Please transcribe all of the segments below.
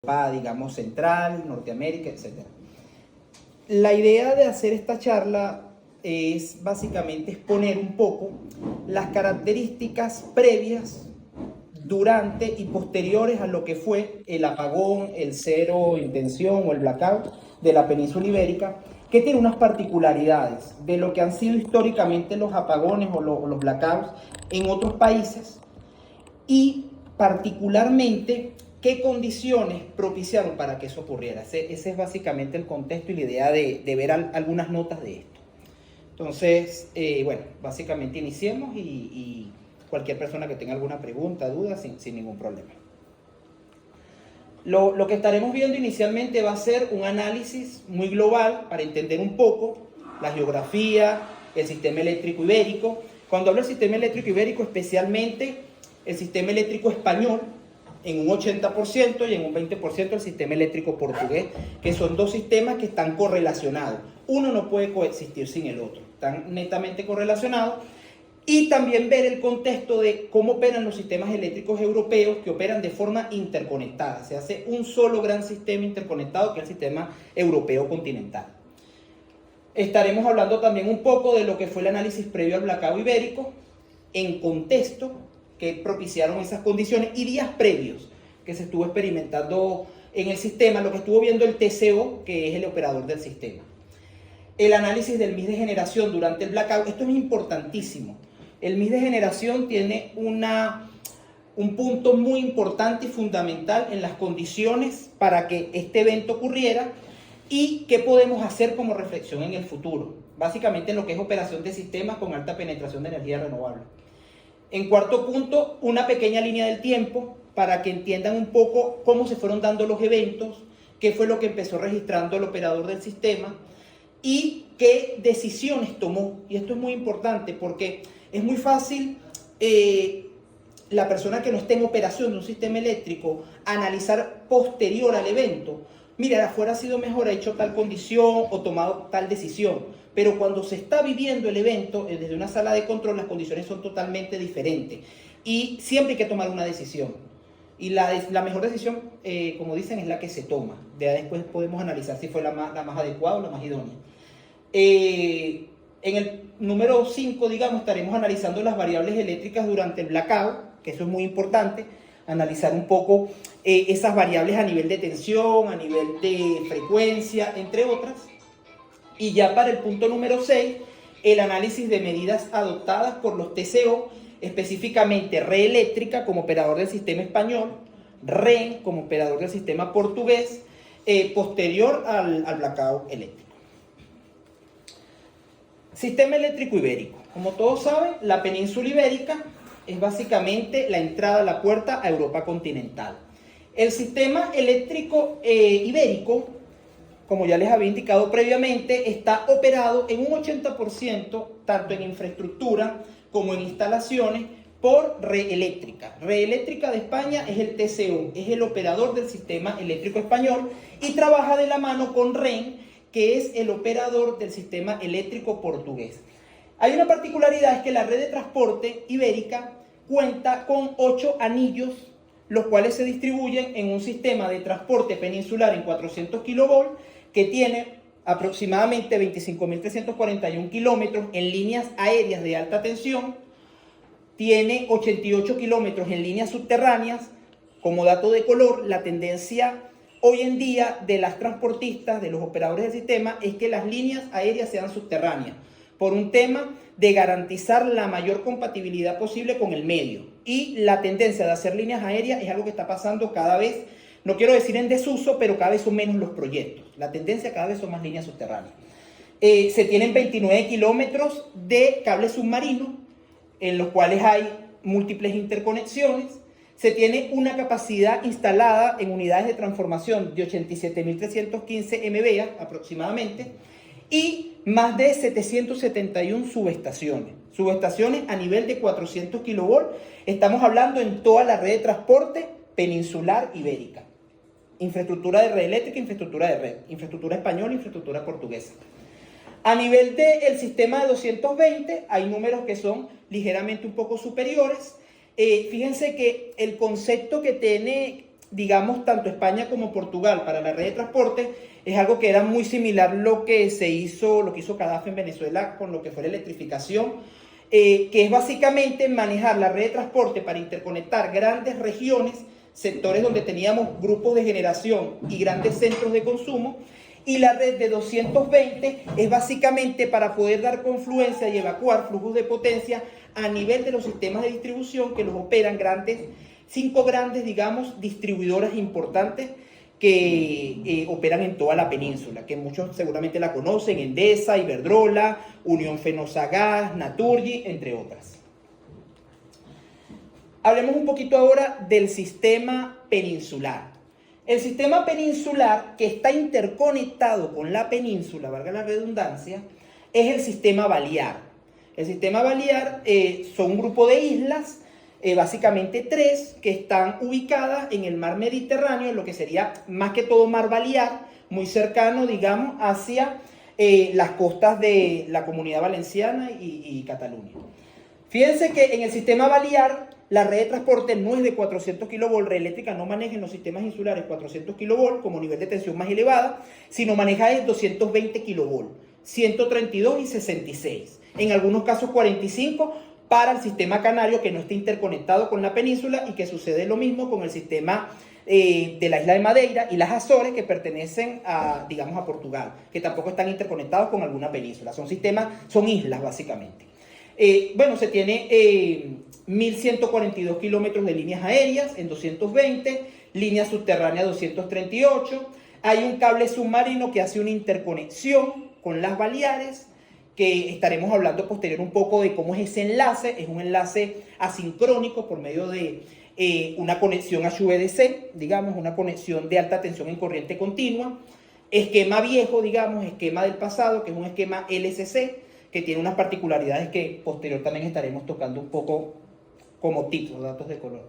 Europa, digamos, central, Norteamérica, etc. La idea de hacer esta charla es básicamente exponer un poco las características previas, durante y posteriores a lo que fue el apagón, el cero intención o el blackout de la península ibérica, que tiene unas particularidades de lo que han sido históricamente los apagones o los blackouts en otros países y particularmente qué condiciones propiciaron para que eso ocurriera. Ese es básicamente el contexto y la idea de ver algunas notas de esto. Entonces, bueno, básicamente iniciemos y cualquier persona que tenga alguna pregunta, duda, sin ningún problema. Lo que estaremos viendo inicialmente va a ser un análisis muy global para entender un poco la geografía, el sistema eléctrico ibérico. Cuando hablo del sistema eléctrico ibérico, especialmente el sistema eléctrico español, en un 80% y en un 20% el sistema eléctrico portugués, que son dos sistemas que están correlacionados. Uno no puede coexistir sin el otro, están netamente correlacionados. Y también ver el contexto de cómo operan los sistemas eléctricos europeos que operan de forma interconectada. Se hace un solo gran sistema interconectado que es el sistema europeo continental. Estaremos hablando también un poco de lo que fue el análisis previo al blackout ibérico, en contexto que propiciaron esas condiciones y días previos que se estuvo experimentando en el sistema, lo que estuvo viendo el TCO, que es el operador del sistema. El análisis del mix de generación durante el blackout, esto es importantísimo. El mix de generación tiene un punto muy importante y fundamental en las condiciones para que este evento ocurriera y qué podemos hacer como reflexión en el futuro. Básicamente en lo que es operación de sistemas con alta penetración de energía renovable. En cuarto punto, una pequeña línea del tiempo para que entiendan un poco cómo se fueron dando los eventos, qué fue lo que empezó registrando el operador del sistema y qué decisiones tomó. Y esto es muy importante porque es muy fácil la persona que no esté en operación de un sistema eléctrico analizar posterior al evento. Mira, afuera ha sido mejor, ha hecho tal condición o tomado tal decisión. Pero cuando se está viviendo el evento desde una sala de control, las condiciones son totalmente diferentes. Y siempre hay que tomar una decisión. Y la mejor decisión, como dicen, es la que se toma. De ahí después podemos analizar si fue la más adecuada o la más idónea. En el número 5, digamos, estaremos analizando las variables eléctricas durante el blackout, que eso es muy importante, analizar un poco esas variables a nivel de tensión, a nivel de frecuencia, entre otras. Y ya para el punto número 6, el análisis de medidas adoptadas por los TCO, específicamente Red Eléctrica como operador del sistema español, REN como operador del sistema portugués, posterior al blackout eléctrico. Sistema eléctrico ibérico. Como todos saben, la península ibérica es básicamente la entrada, la puerta a Europa continental. El sistema eléctrico ibérico, como ya les había indicado previamente, está operado en un 80%, tanto en infraestructura como en instalaciones, por Red Eléctrica. Red Eléctrica de España es el TCO, es el operador del sistema eléctrico español y trabaja de la mano con REN, que es el operador del sistema eléctrico portugués. Hay una particularidad, es que la red de transporte ibérica cuenta con 8 anillos, los cuales se distribuyen en un sistema de transporte peninsular en 400 kV, que tiene aproximadamente 25.341 kilómetros en líneas aéreas de alta tensión, tiene 88 kilómetros en líneas subterráneas. Como dato de color, la tendencia hoy en día de las transportistas, de los operadores del sistema, es que las líneas aéreas sean subterráneas, por un tema de garantizar la mayor compatibilidad posible con el medio. Y la tendencia de hacer líneas aéreas es algo que está pasando cada vez, no quiero decir en desuso, pero cada vez son menos los proyectos. La tendencia cada vez son más líneas subterráneas. Se tienen 29 kilómetros de cable submarino, en los cuales hay múltiples interconexiones. Se tiene una capacidad instalada en unidades de transformación de 87.315 MVA aproximadamente y más de 771 subestaciones. Subestaciones a nivel de 400 kV. Estamos hablando en toda la red de transporte peninsular ibérica. Infraestructura de red eléctrica, infraestructura de red, infraestructura española, infraestructura portuguesa. A nivel del sistema de 220 hay números que son ligeramente un poco superiores. Fíjense que el concepto que tiene digamos, tanto España como Portugal para la red de transporte, es algo que era muy similar lo que hizo Gaddafi en Venezuela con lo que fue la electrificación, que es básicamente manejar la red de transporte para interconectar grandes regiones, sectores donde teníamos grupos de generación y grandes centros de consumo, y la red de 220 es básicamente para poder dar confluencia y evacuar flujos de potencia a nivel de los sistemas de distribución que los operan cinco grandes, digamos, distribuidoras importantes que operan en toda la península, que muchos seguramente la conocen: Endesa, Iberdrola, Unión Fenosa Gas, Naturgy, entre otras. Hablemos un poquito ahora del sistema peninsular. El sistema peninsular, que está interconectado con la península, valga la redundancia, es el sistema balear. El sistema balear son un grupo de islas, básicamente 3, que están ubicadas en el mar Mediterráneo, en lo que sería más que todo mar Balear, muy cercano, digamos, hacia las costas de la Comunidad Valenciana y Cataluña. Fíjense que en el sistema Balear la red de transporte no es de 400 kV, Red Eléctrica no maneja en los sistemas insulares 400 kV como nivel de tensión más elevada, sino maneja es 220 kV, 132 y 66, en algunos casos 45, para el sistema canario, que no está interconectado con la península, y que sucede lo mismo con el sistema de la isla de Madeira y las Azores, que pertenecen digamos, a Portugal, que tampoco están interconectados con alguna península. Son islas básicamente. Bueno, se tiene 1.142 kilómetros de líneas aéreas en 220, líneas subterráneas 238. Hay un cable submarino que hace una interconexión con las Baleares, que estaremos hablando posterior un poco de cómo es ese enlace. Es un enlace asincrónico por medio de una conexión HVDC, digamos, una conexión de alta tensión en corriente continua. Esquema viejo, digamos, esquema del pasado, que es un esquema LCC, que tiene unas particularidades que posterior también estaremos tocando un poco como tips, datos de color.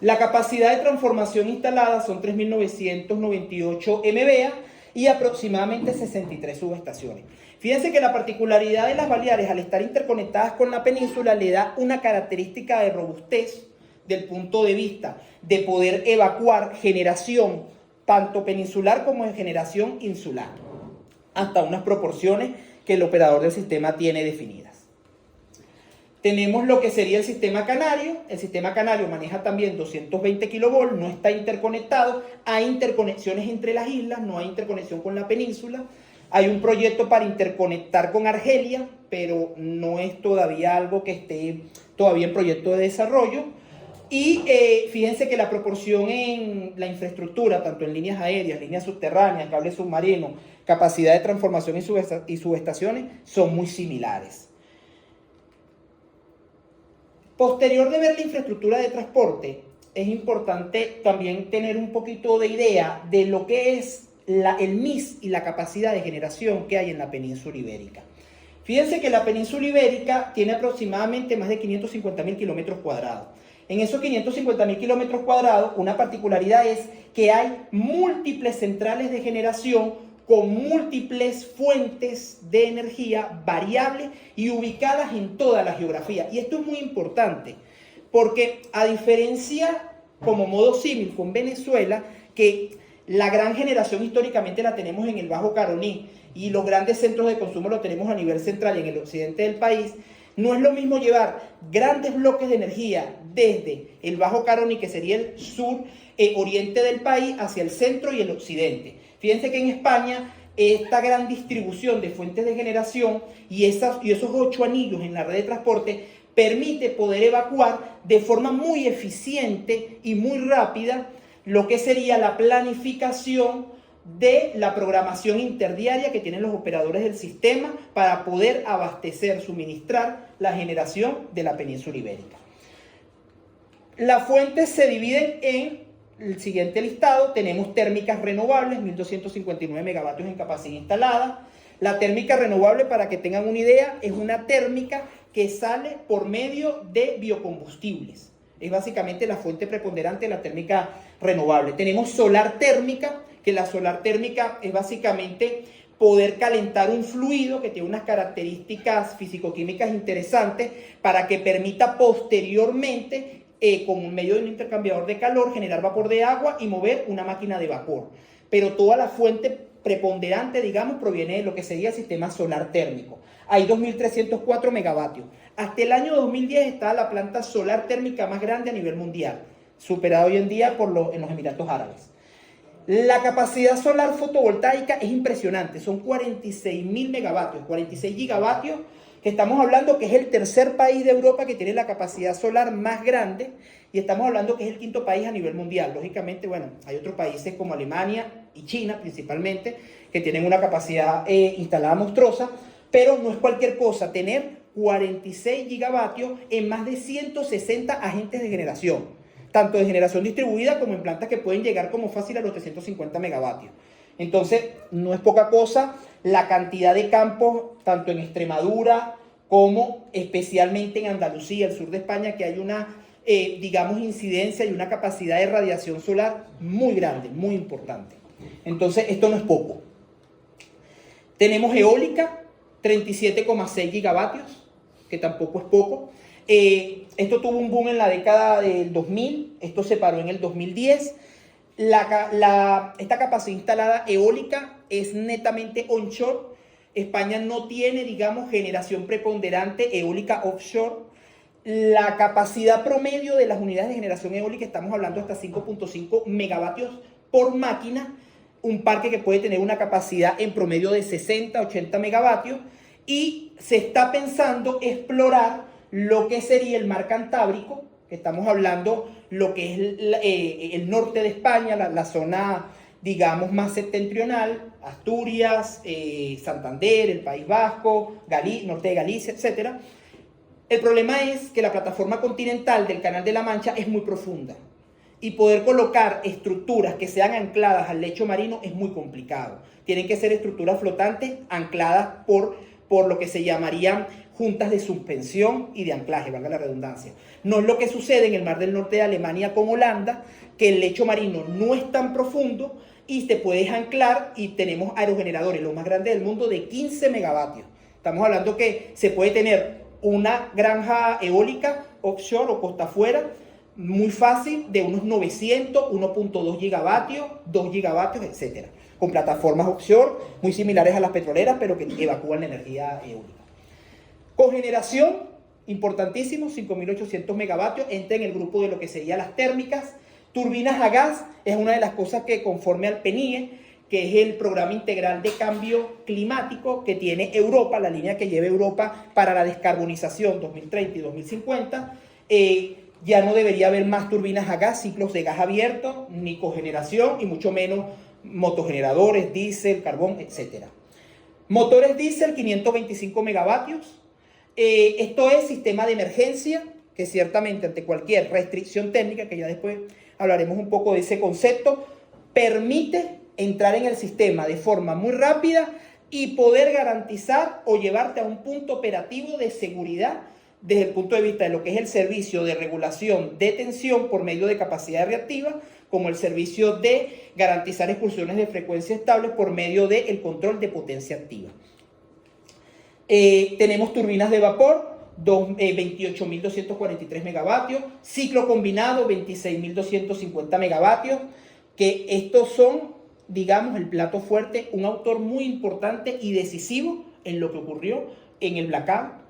La capacidad de transformación instalada son 3.998 MVA y aproximadamente 63 subestaciones. Fíjense que la particularidad de las Baleares, al estar interconectadas con la península, le da una característica de robustez del punto de vista de poder evacuar generación tanto peninsular como de generación insular, hasta unas proporciones que el operador del sistema tiene definidas. Tenemos lo que sería el sistema canario. El sistema canario maneja también 220 kV, no está interconectado. Hay interconexiones entre las islas, no hay interconexión con la península. Hay un proyecto para interconectar con Argelia, pero no es todavía algo que esté todavía en proyecto de desarrollo. Y fíjense que la proporción en la infraestructura, tanto en líneas aéreas, líneas subterráneas, cables submarinos, capacidad de transformación y subestaciones, son muy similares. Posterior de ver la infraestructura de transporte, es importante también tener un poquito de idea de lo que es el MIS y la capacidad de generación que hay en la península ibérica. Fíjense que la península ibérica tiene aproximadamente más de 550.000 kilómetros cuadrados. En esos 550.000 kilómetros cuadrados, una particularidad es que hay múltiples centrales de generación con múltiples fuentes de energía variables y ubicadas en toda la geografía. Y esto es muy importante porque, a diferencia, como modo símil con Venezuela, que la gran generación históricamente la tenemos en el Bajo Caroní y los grandes centros de consumo los tenemos a nivel central y en el occidente del país, no es lo mismo llevar grandes bloques de energía desde el Bajo Caroní, que sería el sur oriente del país, hacia el centro y el occidente. Fíjense que en España esta gran distribución de fuentes de generación y esos 8 anillos en la red de transporte permite poder evacuar de forma muy eficiente y muy rápida lo que sería la planificación de la programación interdiaria que tienen los operadores del sistema para poder abastecer, suministrar la generación de la península ibérica. Las fuentes se dividen en el siguiente listado. Tenemos térmicas renovables, 1.259 megavatios en capacidad instalada. La térmica renovable, para que tengan una idea, es una térmica que sale por medio de biocombustibles. Es básicamente la fuente preponderante de la térmica renovable. Tenemos solar térmica, que la solar térmica es básicamente poder calentar un fluido que tiene unas características físico-químicas interesantes para que permita posteriormente con un medio de un intercambiador de calor, generar vapor de agua y mover una máquina de vapor. Pero toda la fuente preponderante, digamos, proviene de lo que sería el sistema solar térmico. Hay 2.304 megavatios. Hasta el año 2010 estaba la planta solar térmica más grande a nivel mundial, superada hoy en día en los Emiratos Árabes. La capacidad solar fotovoltaica es impresionante, son 46.000 megavatios, 46 gigavatios, que estamos hablando que es el tercer país de Europa que tiene la capacidad solar más grande, y estamos hablando que es el quinto país a nivel mundial. Lógicamente, bueno, hay otros países como Alemania y China principalmente, que tienen una capacidad instalada monstruosa, pero no es cualquier cosa tener 46 gigavatios en más de 160 agentes de generación, tanto de generación distribuida como en plantas que pueden llegar como fácil a los 350 megavatios. Entonces, no es poca cosa la cantidad de campos, tanto en Extremadura como especialmente en Andalucía, el sur de España, que hay una, digamos, incidencia y una capacidad de radiación solar muy grande, muy importante. Entonces, esto no es poco. Tenemos eólica, 37,6 gigavatios, que tampoco es poco. Esto tuvo un boom en la década del 2000, esto se paró en el 2010. Esta capacidad instalada eólica es netamente onshore. España no tiene, digamos, generación preponderante eólica offshore. La capacidad promedio de las unidades de generación eólica, estamos hablando hasta 5.5 megavatios por máquina, un parque que puede tener una capacidad en promedio de 60, 80 megavatios, y se está pensando explorar lo que sería el mar Cantábrico, que estamos hablando lo que es el norte de España, la zona, digamos, más septentrional, Asturias, Santander, el País Vasco, norte de Galicia, etc. El problema es que la plataforma continental del Canal de la Mancha es muy profunda, y poder colocar estructuras que sean ancladas al lecho marino es muy complicado. Tienen que ser estructuras flotantes ancladas por lo que se llamarían juntas de suspensión y de anclaje, valga la redundancia. No es lo que sucede en el Mar del Norte de Alemania con Holanda, que el lecho marino no es tan profundo y te puedes anclar, y tenemos aerogeneradores, los más grandes del mundo, de 15 megavatios. Estamos hablando que se puede tener una granja eólica offshore o costa afuera, muy fácil, de unos 900, 1.2 gigavatios, 2 gigavatios, etc. Con plataformas offshore muy similares a las petroleras, pero que evacúan la energía eólica. Cogeneración, importantísimo, 5.800 megavatios, entra en el grupo de lo que serían las térmicas. Turbinas a gas es una de las cosas que, conforme al PNIE, que es el Programa Integral de Cambio Climático que tiene Europa, la línea que lleva Europa para la descarbonización 2030 y 2050, ya no debería haber más turbinas a gas, ciclos de gas abierto, ni cogeneración, y mucho menos motogeneradores, diésel, carbón, etc. Motores diésel, 525 megavatios. Esto es sistema de emergencia, que ciertamente ante cualquier restricción técnica, que ya después hablaremos un poco de ese concepto, permite entrar en el sistema de forma muy rápida y poder garantizar o llevarte a un punto operativo de seguridad desde el punto de vista de lo que es el servicio de regulación de tensión por medio de capacidad reactiva, como el servicio de garantizar excursiones de frecuencia estable por medio del control de potencia activa. Tenemos turbinas de vapor, 28.243 megavatios, ciclo combinado, 26.250 megavatios, que estos son, digamos, el plato fuerte, un autor muy importante y decisivo en lo que ocurrió en el blackout.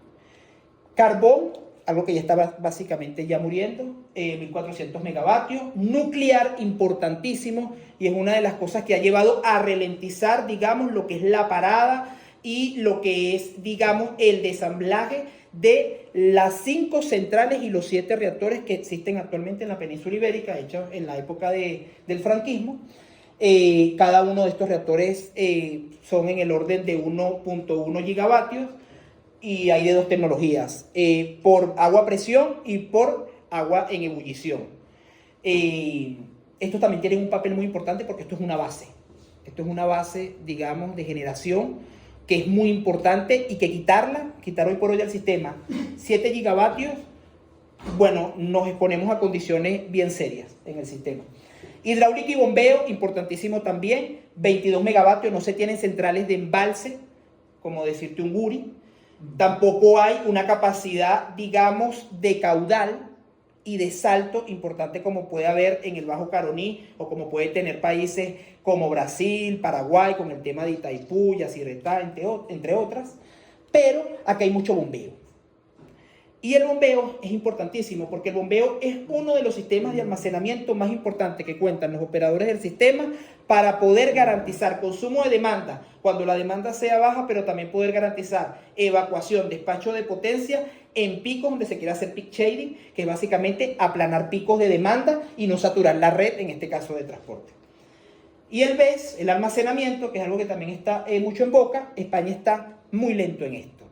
Carbón, algo que ya estaba básicamente ya muriendo, 1.400 megavatios. Nuclear, importantísimo, y es una de las cosas que ha llevado a ralentizar, digamos, lo que es la parada y lo que es, digamos, el desamblaje de las 5 centrales y los 7 reactores que existen actualmente en la península ibérica, hechos en la época del franquismo. Cada uno de estos reactores son en el orden de 1.1 gigavatios, y hay de 2 tecnologías, por agua a presión y por agua en ebullición. Estos también tienen un papel muy importante porque esto es una base. Esto es una base, digamos, de generación que es muy importante, y que quitar hoy por hoy al sistema 7 gigavatios, bueno, nos exponemos a condiciones bien serias en el sistema. Hidráulica y bombeo, importantísimo también, 22 megavatios, no se tienen centrales de embalse, como decirte un Guri. Tampoco hay una capacidad, digamos, de caudal y de salto importante como puede haber en el Bajo Caroní o como puede tener países como Brasil, Paraguay, con el tema de Itaipú, Yacyretá, entre otras. Pero aquí hay mucho bombeo. Y el bombeo es importantísimo porque el bombeo es uno de los sistemas de almacenamiento más importantes que cuentan los operadores del sistema para poder garantizar consumo de demanda cuando la demanda sea baja, pero también poder garantizar evacuación, despacho de potencia en picos donde se quiere hacer peak shading, que es básicamente aplanar picos de demanda y no saturar la red, en este caso de transporte. Y el BESS, el almacenamiento, que es algo que también está mucho en boca, España está muy lento en esto.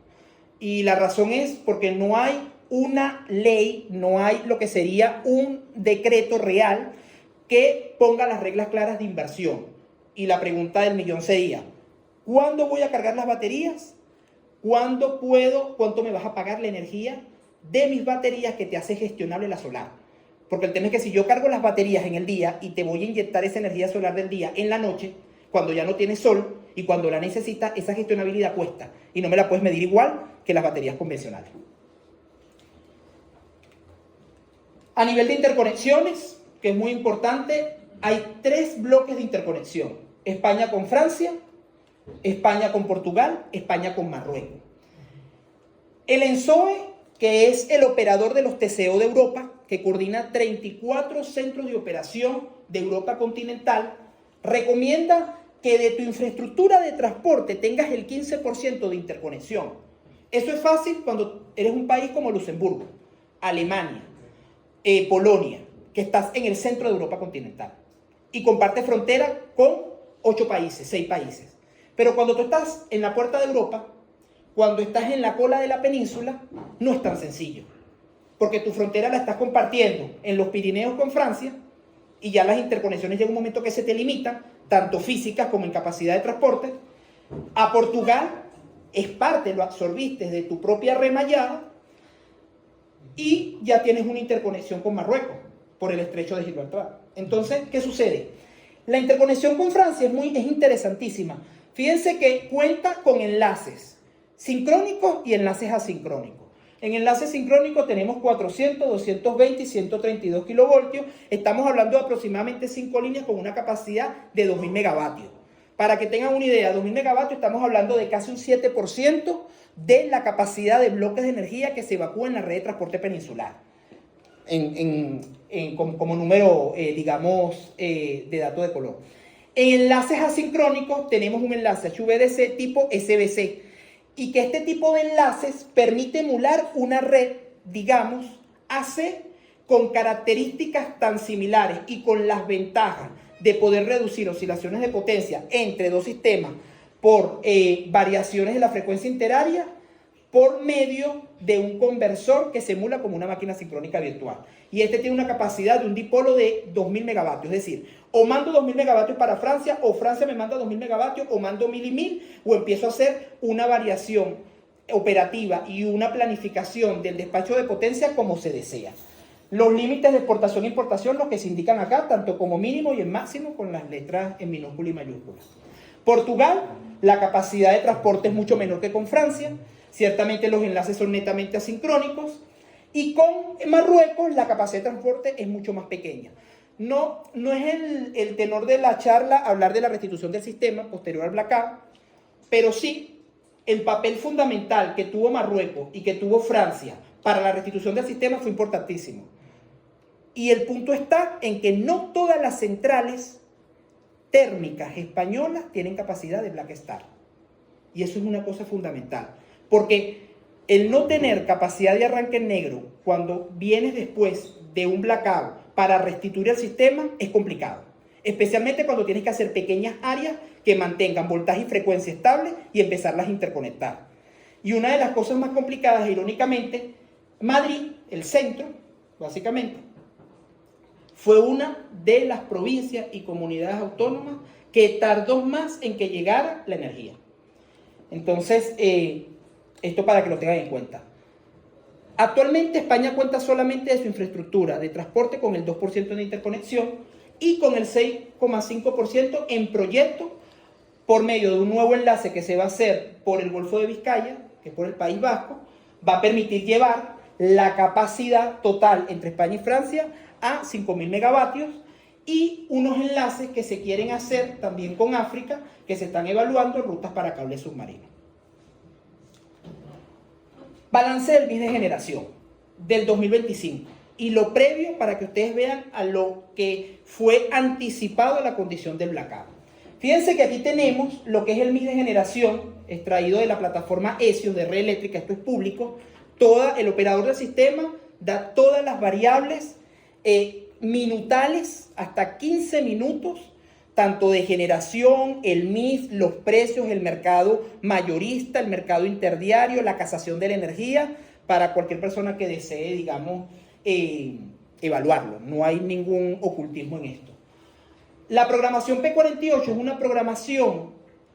Y la razón es porque no hay una ley, no hay lo que sería un decreto real que ponga las reglas claras de inversión. Y la pregunta del millón sería, ¿cuándo voy a cargar las baterías? ¿Cuándo puedo? ¿Cuánto me vas a pagar la energía de mis baterías que te hace gestionable la solar? Porque el tema es que si yo cargo las baterías en el día y te voy a inyectar esa energía solar del día en la noche, cuando ya no tienes sol y cuando la necesitas, esa gestionabilidad cuesta y no me la puedes medir igual que las baterías convencionales. A nivel de interconexiones, que es muy importante, hay 3 bloques de interconexión. España con Francia, España con Portugal, España con Marruecos. El ENSOE, que es el operador de los TCO de Europa, que coordina 34 centros de operación de Europa continental, recomienda que de tu infraestructura de transporte tengas el 15% de interconexión. Eso es fácil cuando eres un país como Luxemburgo, Alemania, Polonia, que estás en el centro de Europa continental y comparte frontera con 8 países, 6 países. Pero cuando tú estás en la puerta de Europa, cuando estás en la cola de la península, no es tan sencillo, porque tu frontera la estás compartiendo en los Pirineos con Francia y ya las interconexiones llega un momento que se te limitan, tanto físicas como en capacidad de transporte. A Portugal es parte, lo absorbiste de tu propia remallada y ya tienes una interconexión con Marruecos por el estrecho de Gibraltar. Entonces, ¿qué sucede? La interconexión con Francia es interesantísima. Fíjense que cuenta con enlaces sincrónicos y enlaces asincrónicos. En enlace sincrónico tenemos 400, 220 y 132 kilovoltios. Estamos hablando de aproximadamente 5 líneas con una capacidad de 2000 megavatios. Para que tengan una idea, 2000 megavatios estamos hablando de casi un 7% de la capacidad de bloques de energía que se evacúa en la red de transporte peninsular. Como número, digamos, de dato de color. En enlaces asincrónicos tenemos un enlace HVDC tipo SBC. Y que este tipo de enlaces permite emular una red, digamos, AC con características tan similares y con las ventajas de poder reducir oscilaciones de potencia entre dos sistemas por variaciones de la frecuencia interaria por medio de un conversor que se emula como una máquina sincrónica virtual. Y este tiene una capacidad de un dipolo de 2000 megavatios, es decir, o mando 2000 megavatios para Francia, o Francia me manda 2000 megavatios, o mando 1000 y 1000, o empiezo a hacer una variación operativa y una planificación del despacho de potencia como se desea. Los límites de exportación e importación, los que se indican acá, tanto como mínimo y en máximo, con las letras en minúscula y mayúscula. Portugal, la capacidad de transporte es mucho menor que con Francia. Ciertamente los enlaces son netamente asincrónicos. Y con Marruecos la capacidad de transporte es mucho más pequeña. No es el tenor de la charla hablar de la restitución del sistema posterior al blackout, pero sí el papel fundamental que tuvo Marruecos y que tuvo Francia para la restitución del sistema fue importantísimo. Y el punto está en que no todas las centrales térmicas españolas tienen capacidad de Black Start. Y eso es una cosa fundamental. Porque el no tener capacidad de arranque en negro cuando vienes después de un blackout para restituir el sistema es complicado. Especialmente cuando tienes que hacer pequeñas áreas que mantengan voltaje y frecuencia estable y empezarlas a interconectar. Y una de las cosas más complicadas, irónicamente, Madrid, el centro, básicamente, fue una de las provincias y comunidades autónomas que tardó más en que llegara la energía. Entonces, esto para que lo tengan en cuenta. Actualmente España cuenta solamente de su infraestructura de transporte con el 2% de interconexión y con el 6,5% en proyecto por medio de un nuevo enlace que se va a hacer por el Golfo de Vizcaya, que es por el País Vasco, va a permitir llevar la capacidad total entre España y Francia a 5.000 megavatios y unos enlaces que se quieren hacer también con África, que se están evaluando rutas para cables submarinos. Balance del mix de generación del 2025 y lo previo para que ustedes vean a lo que fue anticipado a la condición del blackout. Fíjense que aquí tenemos lo que es el mix de generación extraído de la plataforma ESIOS de Red Eléctrica, esto es público. El operador del sistema da todas las variables minutales, hasta 15 minutos, tanto de generación, el mix, los precios, el mercado mayorista, el mercado interdiario, la casación de la energía, para cualquier persona que desee, digamos, evaluarlo. No hay ningún ocultismo en esto. La programación P48 es una programación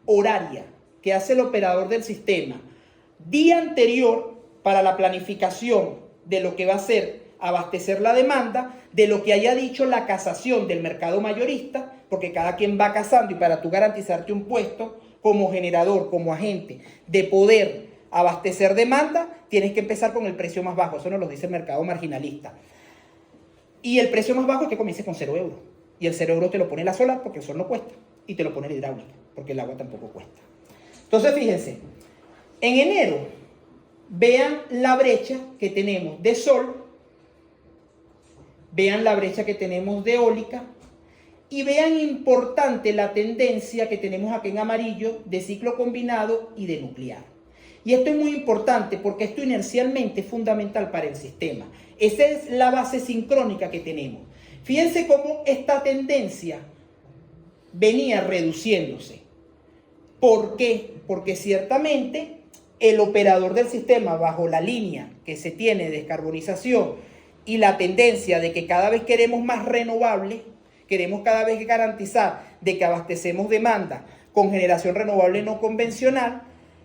horaria que hace el operador del sistema día anterior para la planificación de lo que va a ser abastecer la demanda, de lo que haya dicho la casación del mercado mayorista, porque cada quien va casando y para tú garantizarte un puesto como generador, como agente, de poder abastecer demanda, tienes que empezar con el precio más bajo. Eso nos lo dice el mercado marginalista. Y el precio más bajo es que comiences con 0 euros. Y el 0 euros te lo pone la solar porque el sol no cuesta. Y te lo pone la hidráulica porque el agua tampoco cuesta. Entonces, fíjense, en enero, vean la brecha que tenemos de sol, vean la brecha que tenemos de eólica y vean importante la tendencia que tenemos aquí en amarillo de ciclo combinado y de nuclear. Y esto es muy importante porque esto inercialmente es fundamental para el sistema. Esa es la base sincrónica que tenemos. Fíjense cómo esta tendencia venía reduciéndose. ¿Por qué? Porque ciertamente el operador del sistema, bajo la línea que se tiene de descarbonización y la tendencia de que cada vez queremos más renovables, queremos cada vez garantizar de que abastecemos demanda con generación renovable no convencional,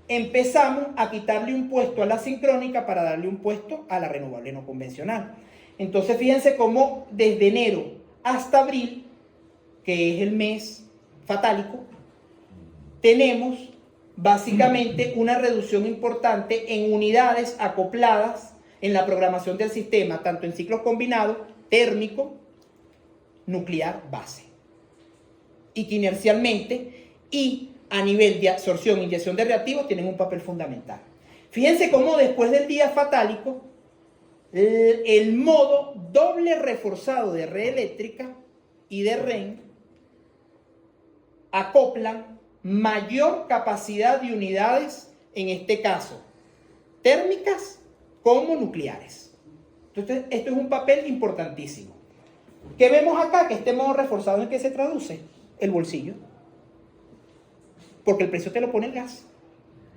empezamos a quitarle un puesto a la sincrónica para darle un puesto a la renovable no convencional. Entonces fíjense cómo desde enero hasta abril, que es el mes fatálico, tenemos básicamente una reducción importante en unidades acopladas en la programación del sistema, tanto en ciclos combinados, térmico, nuclear, base. Y que inercialmente y a nivel de absorción e inyección de reactivos tienen un papel fundamental. Fíjense cómo después del día fatálico, el modo doble reforzado de red eléctrica y de REN acoplan mayor capacidad de unidades, en este caso, térmicas como nucleares. Entonces, esto es un papel importantísimo. ¿Qué vemos acá? Que este modo reforzado, ¿en qué se traduce? El bolsillo. Porque el precio te lo pone el gas.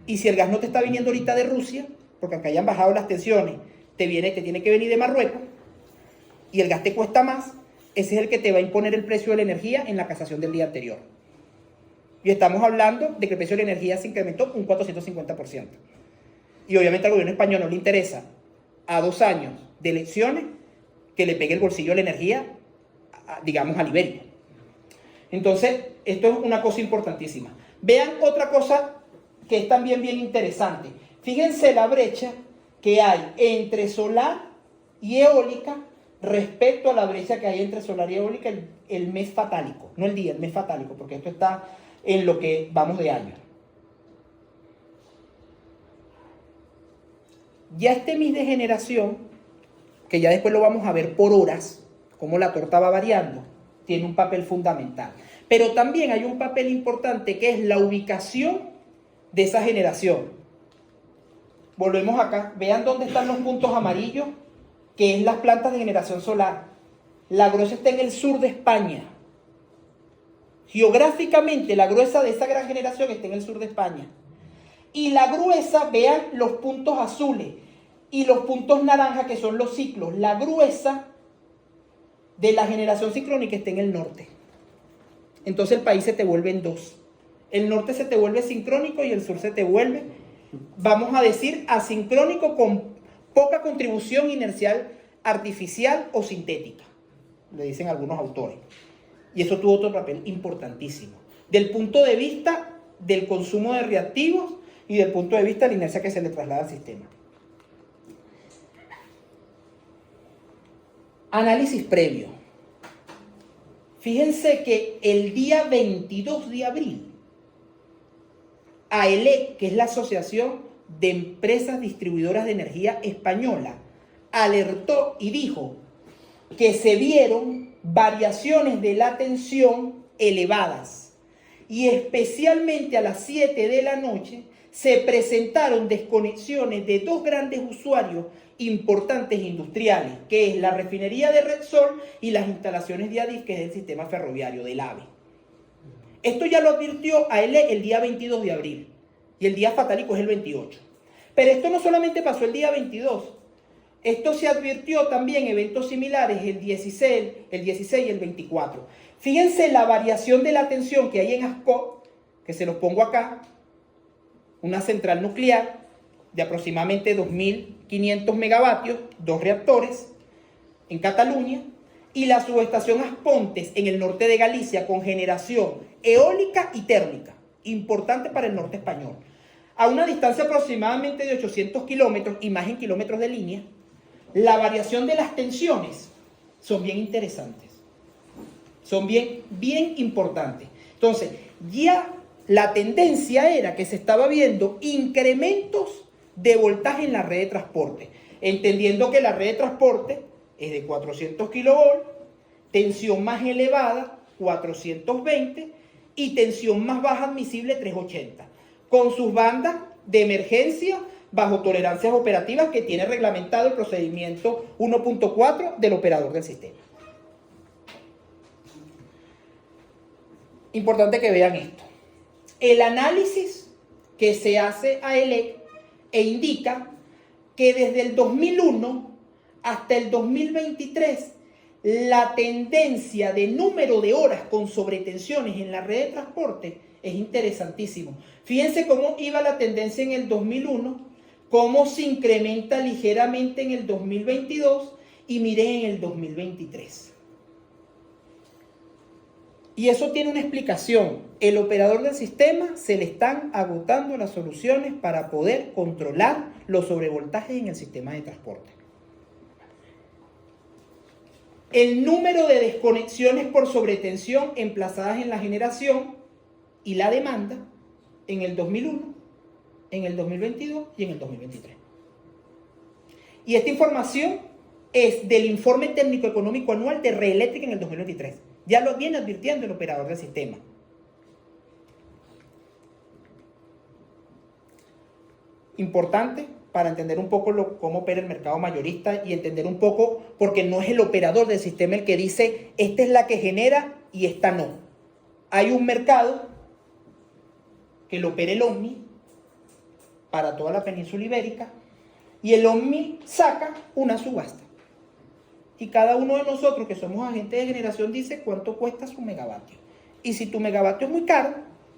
Y si el gas no te está viniendo ahorita de Rusia, porque aunque hayan bajado las tensiones, te tiene que venir de Marruecos, y el gas te cuesta más, ese es el que te va a imponer el precio de la energía en la casación del día anterior. Y estamos hablando de que el precio de la energía se incrementó un 450%. Y obviamente al gobierno español no le interesa, a 2 años de elecciones, que le pegue el bolsillo a la energía, digamos, al ibérico. Entonces, esto es una cosa importantísima. Vean otra cosa que es también bien interesante. Fíjense la brecha que hay entre solar y eólica respecto a la brecha que hay entre solar y eólica el mes fatálico. No el día, el mes fatálico, porque esto está en lo que vamos de año. Ya este mix de generación, que ya después lo vamos a ver por horas, cómo la torta va variando, tiene un papel fundamental. Pero también hay un papel importante que es la ubicación de esa generación. Volvemos acá, vean dónde están los puntos amarillos, que es las plantas de generación solar. La gruesa está en el sur de España. Geográficamente, la gruesa de esa gran generación está en el sur de España. Y la gruesa, vean los puntos azules y los puntos naranjas, que son los ciclos. La gruesa de la generación sincrónica está en el norte. Entonces el país se te vuelve en dos. El norte se te vuelve sincrónico y el sur se te vuelve, vamos a decir, asincrónico, con poca contribución inercial artificial o sintética, le dicen algunos autores. Y eso tuvo otro papel importantísimo, del punto de vista del consumo de reactivos y del punto de vista de la inercia que se le traslada al sistema. Análisis previo. Fíjense que el día 22 de abril, AELEC, que es la Asociación de Empresas Distribuidoras de Energía Española, alertó y dijo que se vieron variaciones de la tensión elevadas y especialmente a las 7 de la noche se presentaron desconexiones de dos grandes usuarios importantes industriales, que es la refinería de Repsol y las instalaciones de Adif, que es el sistema ferroviario del AVE. Esto ya lo advirtió AELEC el día 22 de abril y el día fatídico es el 28. Pero esto no solamente pasó el día 22, esto se advirtió también eventos similares el 16 y el 24. Fíjense la variación de la tensión que hay en Ascó, que se los pongo acá, una central nuclear de aproximadamente 2.500 megavatios, dos reactores en Cataluña, y la subestación Aspontes en el norte de Galicia con generación eólica y térmica, importante para el norte español. A una distancia aproximadamente de 800 kilómetros y más en kilómetros de línea, la variación de las tensiones son bien interesantes, son bien importantes. Entonces, ya la tendencia era que se estaba viendo incrementos de voltaje en la red de transporte, entendiendo que la red de transporte es de 400 kilovolts, tensión más elevada, 420, y tensión más baja admisible, 380, con sus bandas de emergencia bajo tolerancias operativas que tiene reglamentado el procedimiento 1.4 del operador del sistema. Importante que vean esto. El análisis que se hace a AELEC indica que desde el 2001 hasta el 2023 la tendencia de número de horas con sobretensiones en la red de transporte es interesantísimo. Fíjense cómo iba la tendencia en el 2001, cómo se incrementa ligeramente en el 2022 y miren en el 2023. Y eso tiene una explicación. El operador del sistema se le están agotando las soluciones para poder controlar los sobrevoltajes en el sistema de transporte. El número de desconexiones por sobretensión emplazadas en la generación y la demanda en el 2001, en el 2022 y en el 2023. Y esta información es del informe técnico económico anual de Red Eléctrica en el 2023. Ya lo viene advirtiendo el operador del sistema. Importante para entender un poco cómo opera el mercado mayorista y entender un poco, porque no es el operador del sistema el que dice, esta es la que genera y esta no. Hay un mercado que lo opera el OMNI para toda la península ibérica y el OMNI saca una subasta. Y cada uno de nosotros que somos agentes de generación dice cuánto cuesta su megavatio. Y si tu megavatio es muy caro,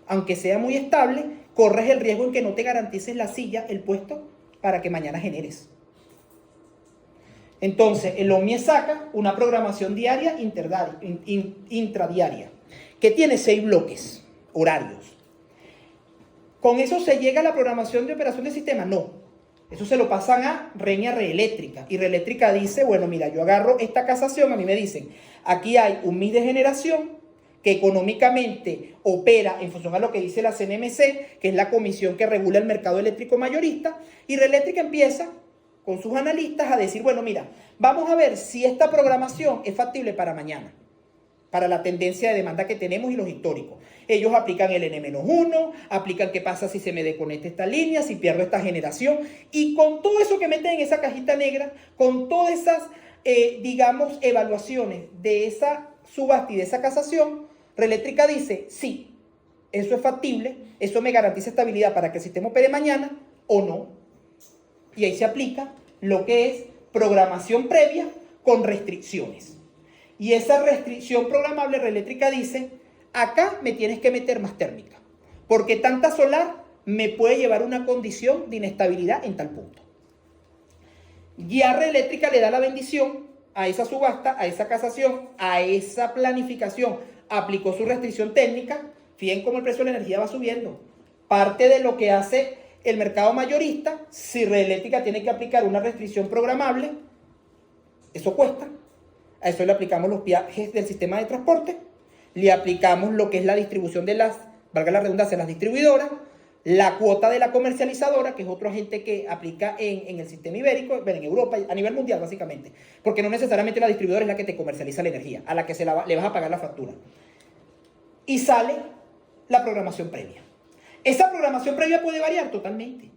aunque sea muy estable, corres el riesgo en que no te garantices la silla, el puesto, para que mañana generes. Entonces, el OMNI saca una programación diaria intradiaria, que tiene 6 bloques horarios. ¿Con eso se llega a la programación de operación del sistema? No. Eso se lo pasan a REN y a Red Eléctrica. Y Red Eléctrica dice, bueno, mira, yo agarro esta casación, a mí me dicen, aquí hay un MIS de generación que económicamente opera en función a lo que dice la CNMC, que es la comisión que regula el mercado eléctrico mayorista, y Red Eléctrica empieza con sus analistas a decir, bueno, mira, vamos a ver si esta programación es factible para mañana, para la tendencia de demanda que tenemos y los históricos. Ellos aplican el N-1, aplican qué pasa si se me desconecta esta línea, si pierdo esta generación, y con todo eso que meten en esa cajita negra, con todas esas, digamos, evaluaciones de esa subasta y de esa casación, Red Eléctrica dice, sí, eso es factible, eso me garantiza estabilidad para que el sistema opere mañana o no. Y ahí se aplica lo que es programación previa con restricciones. Y esa restricción programable, Red Eléctrica dice, acá me tienes que meter más térmica, porque tanta solar me puede llevar a una condición de inestabilidad en tal punto. Ya Red Eléctrica le da la bendición a esa subasta, a esa casación, a esa planificación, aplicó su restricción técnica. Fíjense cómo el precio de la energía va subiendo. Parte de lo que hace el mercado mayorista, si Red Eléctrica tiene que aplicar una restricción programable, eso cuesta. A eso le aplicamos los peajes del sistema de transporte, le aplicamos lo que es la distribución de las, valga la redundancia, las distribuidoras, la cuota de la comercializadora, que es otro agente que aplica en el sistema ibérico, en Europa, a nivel mundial básicamente, porque no necesariamente la distribuidora es la que te comercializa la energía, a la que le vas a pagar la factura. Y sale la programación previa. Esa programación previa puede variar totalmente,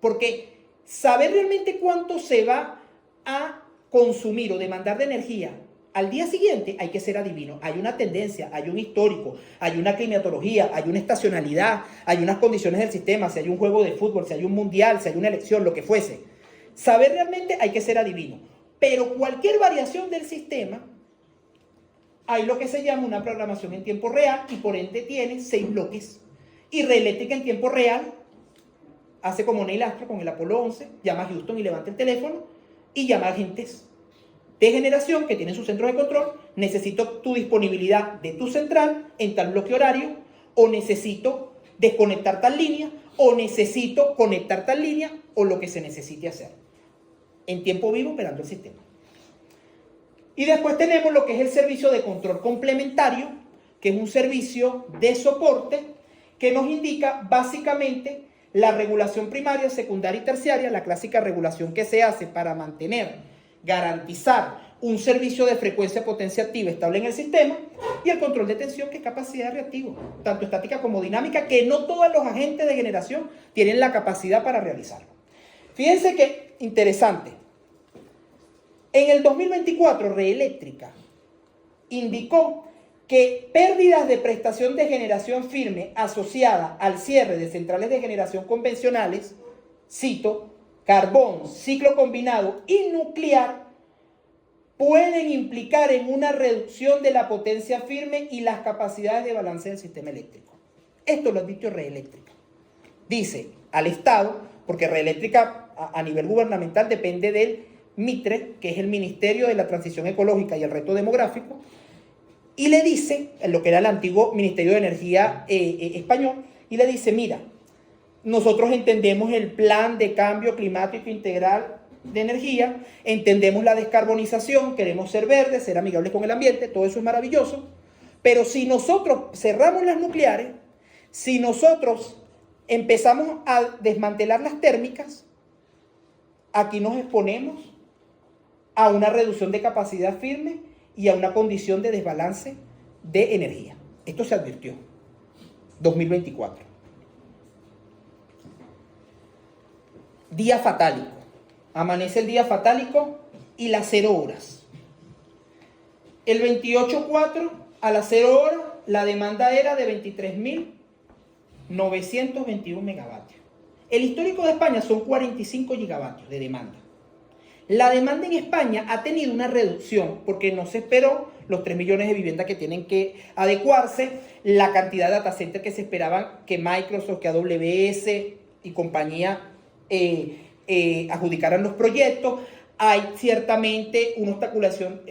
porque saber realmente cuánto se va a consumir o demandar de energía al día siguiente hay que ser adivino. Hay una tendencia, hay un histórico, hay una climatología, hay una estacionalidad, hay unas condiciones del sistema, si hay un juego de fútbol, si hay un mundial, si hay una elección, lo que fuese. Saber realmente hay que ser adivino. Pero cualquier variación del sistema, hay lo que se llama una programación en tiempo real y por ende tiene 6 bloques. Y Red Eléctrica en tiempo real hace como Neil Armstrong con el Apolo 11, llama a Houston y levanta el teléfono y llama a agentes de generación que tienen su centro de control. Necesito tu disponibilidad de tu central en tal bloque horario, o necesito desconectar tal línea, o necesito conectar tal línea, o lo que se necesite hacer. En tiempo vivo operando el sistema. Y después tenemos lo que es el servicio de control complementario, que es un servicio de soporte que nos indica básicamente la regulación primaria, secundaria y terciaria, la clásica regulación que se hace para mantener, garantizar un servicio de frecuencia potencia activa estable en el sistema, y el control de tensión, que es capacidad de reactivo, tanto estática como dinámica, que no todos los agentes de generación tienen la capacidad para realizarlo. Fíjense que interesante. En el 2024, Red Eléctrica indicó que pérdidas de prestación de generación firme asociada al cierre de centrales de generación convencionales, cito, carbón, ciclo combinado y nuclear, pueden implicar en una reducción de la potencia firme y las capacidades de balance del sistema eléctrico. Esto lo ha dicho Red Eléctrica. Dice al Estado, porque Red Eléctrica a nivel gubernamental depende del MITRE, que es el Ministerio de la Transición Ecológica y el Reto Demográfico, y le dice, en lo que era el antiguo Ministerio de Energía español, y le dice, mira, nosotros entendemos el plan de cambio climático integral de energía, entendemos la descarbonización, queremos ser verdes, ser amigables con el ambiente, todo eso es maravilloso, pero si nosotros cerramos las nucleares, si nosotros empezamos a desmantelar las térmicas, aquí nos exponemos a una reducción de capacidad firme y a una condición de desbalance de energía. Esto se advirtió. 2024. Día fatálico. Amanece el día fatálico y las 0 horas. El 28/4 a las 0 horas la demanda era de 23.921 megavatios. El histórico de España son 45 gigavatios de demanda. La demanda en España ha tenido una reducción porque no se esperó los 3 millones de viviendas que tienen que adecuarse, la cantidad de data centers que se esperaban que Microsoft, que AWS y compañía adjudicaran los proyectos. Hay ciertamente una obstaculación,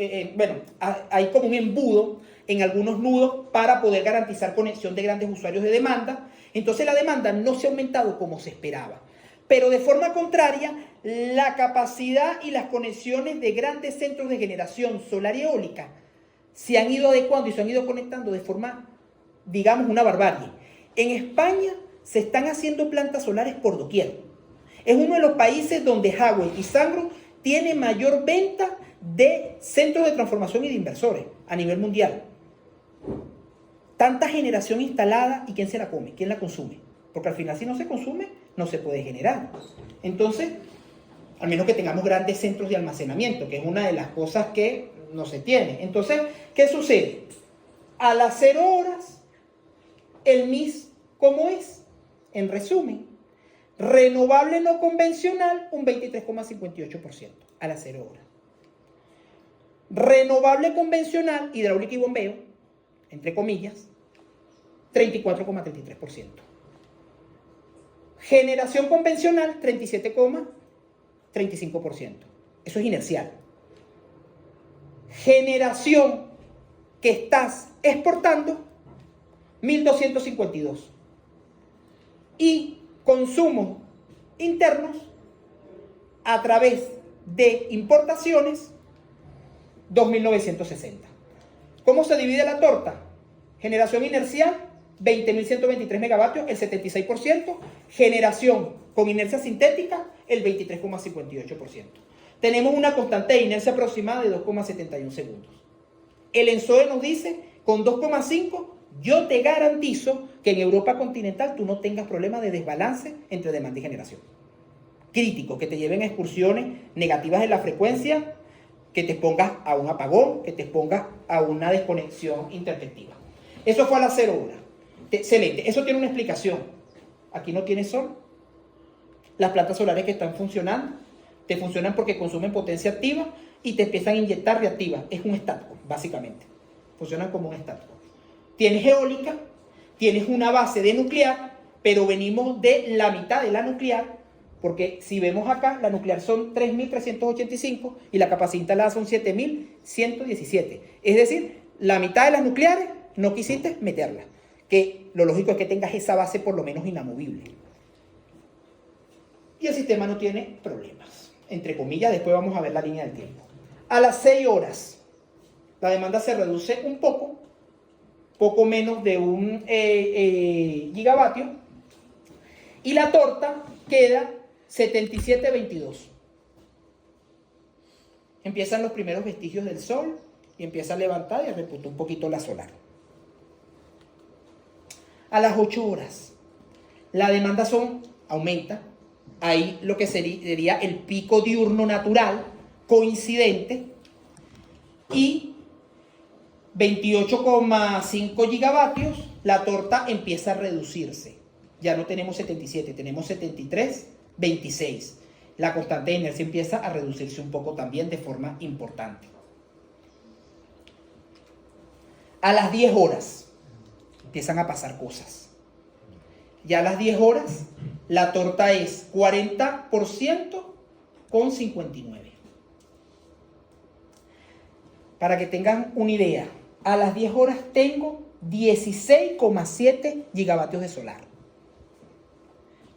hay como un embudo en algunos nudos para poder garantizar conexión de grandes usuarios de demanda. Entonces la demanda no se ha aumentado como se esperaba. Pero de forma contraria, la capacidad y las conexiones de grandes centros de generación solar y eólica se han ido adecuando y se han ido conectando de forma, digamos, una barbarie. En España se están haciendo plantas solares por doquier. Es uno de los países donde Huawei y Sungrow tiene mayor venta de centros de transformación y de inversores a nivel mundial. Tanta generación instalada, ¿y quién se la come? ¿Quién la consume? Porque al final, si no se consume, no se puede generar. Entonces, al menos que tengamos grandes centros de almacenamiento, que es una de las cosas que no se tiene. Entonces, ¿qué sucede? A las 0 horas, el MIS, ¿cómo es? En resumen, renovable no convencional, un 23,58% a las 0 horas. Renovable convencional, hidráulica y bombeo, entre comillas, 34,33%. Generación convencional, 37,35%. Eso es inercial. Generación que estás exportando, 1.252. Y consumos internos a través de importaciones, 2.960. ¿Cómo se divide la torta? Generación inercial, 20.123 megavatios, el 76%. Generación con inercia sintética, el 23,58%. Tenemos una constante de inercia aproximada de 2,71 segundos. El ENSOE nos dice, con 2,5, yo te garantizo que en Europa continental tú no tengas problemas de desbalance entre demanda y generación. Crítico, que te lleven a excursiones negativas en la frecuencia, que te expongas a un apagón, que te expongas a una desconexión interactiva. Eso fue a las 0 horas. Excelente. Eso tiene una explicación. Aquí no tiene sol. Las plantas solares que están funcionando, te funcionan porque consumen potencia activa y te empiezan a inyectar reactiva. Es un estático, básicamente. Funcionan como un estático. Tienes eólica, tienes una base de nuclear, pero venimos de la mitad de la nuclear, porque si vemos acá, la nuclear son 3.385 y la capacidad instalada son 7.117. Es decir, la mitad de las nucleares no quisiste meterla, que lo lógico es que tengas esa base por lo menos inamovible. Y el sistema no tiene problemas, entre comillas. Después vamos a ver la línea del tiempo. A las 6 horas, la demanda se reduce un poco menos de un gigavatio, y la torta queda 77.22. Empiezan los primeros vestigios del sol y empieza a levantar y a repuntar un poquito la solar. A las 8 horas, la demanda aumenta. Ahí lo que sería el pico diurno natural coincidente, y 28,5 gigavatios, la torta empieza a reducirse. Ya no tenemos 77, tenemos 73,26. La constante de inercia empieza a reducirse un poco también de forma importante. A las 10 horas empiezan a pasar cosas. Ya a las 10 horas la torta es 40% con 59. Para que tengan una idea, a las 10 horas tengo 16,7 gigavatios de solar.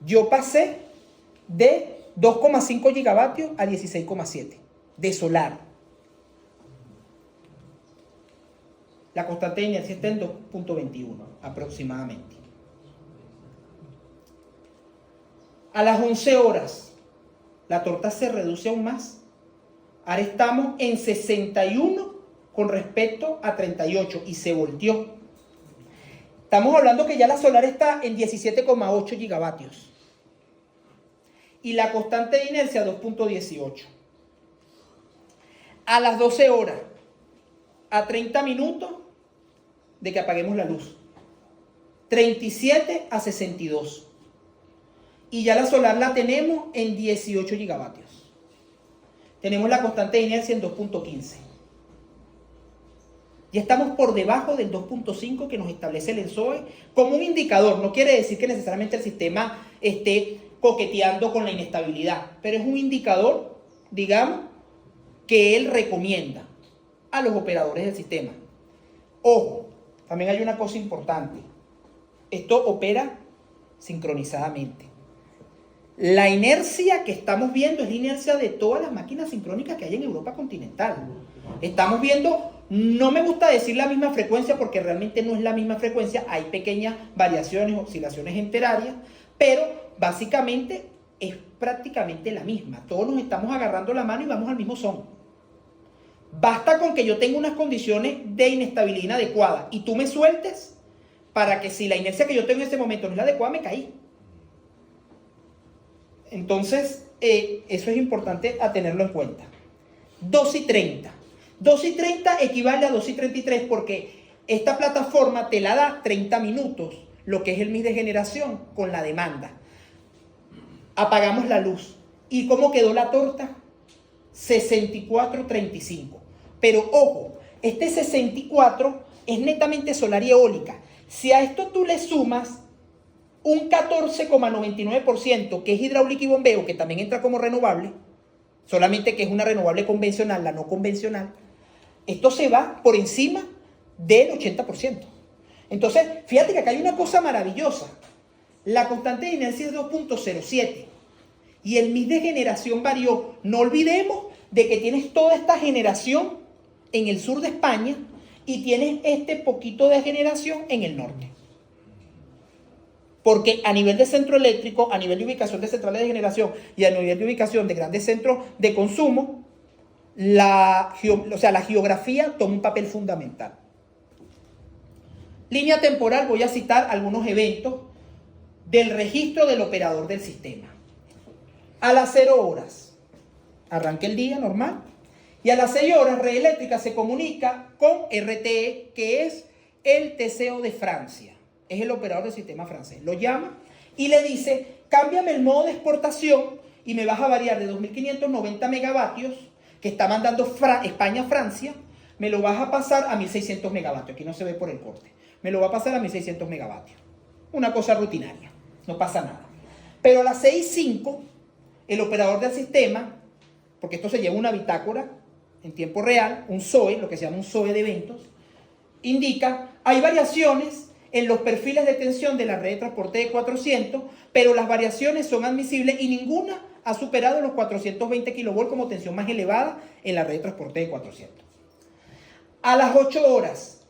Yo pasé de 2,5 gigavatios a 16,7 de solar. La constante de inercia está en 2,21 aproximadamente. A las 11 horas, la torta se reduce aún más. Ahora estamos en 61 con respecto a 38 y se volteó. Estamos hablando que ya la solar está en 17,8 gigavatios. Y la constante de inercia 2,18. A las 12 horas, a 30 minutos de que apaguemos la luz, 37 a 62. Y ya la solar la tenemos en 18 gigavatios. Tenemos la constante de inercia en 2,15. Ya estamos por debajo del 2,5 que nos establece el ENSOE como un indicador. No quiere decir que necesariamente el sistema esté coqueteando con la inestabilidad, pero es un indicador, digamos, que él recomienda a los operadores del sistema. Ojo, también hay una cosa importante. Esto opera sincronizadamente. La inercia que estamos viendo es la inercia de todas las máquinas sincrónicas que hay en Europa continental. Estamos viendo, no me gusta decir la misma frecuencia porque realmente no es la misma frecuencia, hay pequeñas variaciones, oscilaciones enterarias, pero básicamente es prácticamente la misma. Todos nos estamos agarrando la mano y vamos al mismo son. Basta con que yo tenga unas condiciones de inestabilidad inadecuada y tú me sueltes para que si la inercia que yo tengo en este momento no es la adecuada, me caí. Entonces, eso es importante a tenerlo en cuenta. 2:30. 2:30 equivale a 2:33 porque esta plataforma te la da 30 minutos, lo que es el mix de generación con la demanda. Apagamos la luz. ¿Y cómo quedó la torta? 64,35. Pero ojo, este 64 es netamente solar y eólica. Si a esto tú le sumas un 14,99% que es hidráulica y bombeo, que también entra como renovable, solamente que es una renovable convencional, la no convencional, esto se va por encima del 80%. Entonces, fíjate que acá hay una cosa maravillosa. La constante de inercia es 2,07 y el mix de generación varió. No olvidemos de que tienes toda esta generación en el sur de España y tienes este poquito de generación en el norte. Porque a nivel de centro eléctrico, a nivel de ubicación de centrales de generación y a nivel de ubicación de grandes centros de consumo, la geografía toma un papel fundamental. Línea temporal, voy a citar algunos eventos del registro del operador del sistema. A las 0 horas, arranca el día normal, y a las 6 horas Red Eléctrica se comunica con RTE, que es el TCO de Francia, es el operador del sistema francés. Lo llama y le dice, cámbiame el modo de exportación y me vas a variar de 2.590 megavatios que está mandando España a Francia, me lo vas a pasar a 1.600 megavatios, aquí no se ve por el corte, me lo va a pasar a 1.600 megavatios. Una cosa rutinaria, no pasa nada. Pero a las 6:05, el operador del sistema, porque esto se lleva una bitácora en tiempo real, un SOE, lo que se llama un SOE de eventos, indica, hay variaciones en los perfiles de tensión de la red de transporte de 400, pero las variaciones son admisibles y ninguna ha superado los 420 kV como tensión más elevada en la red de transporte de 400. A las 8 horas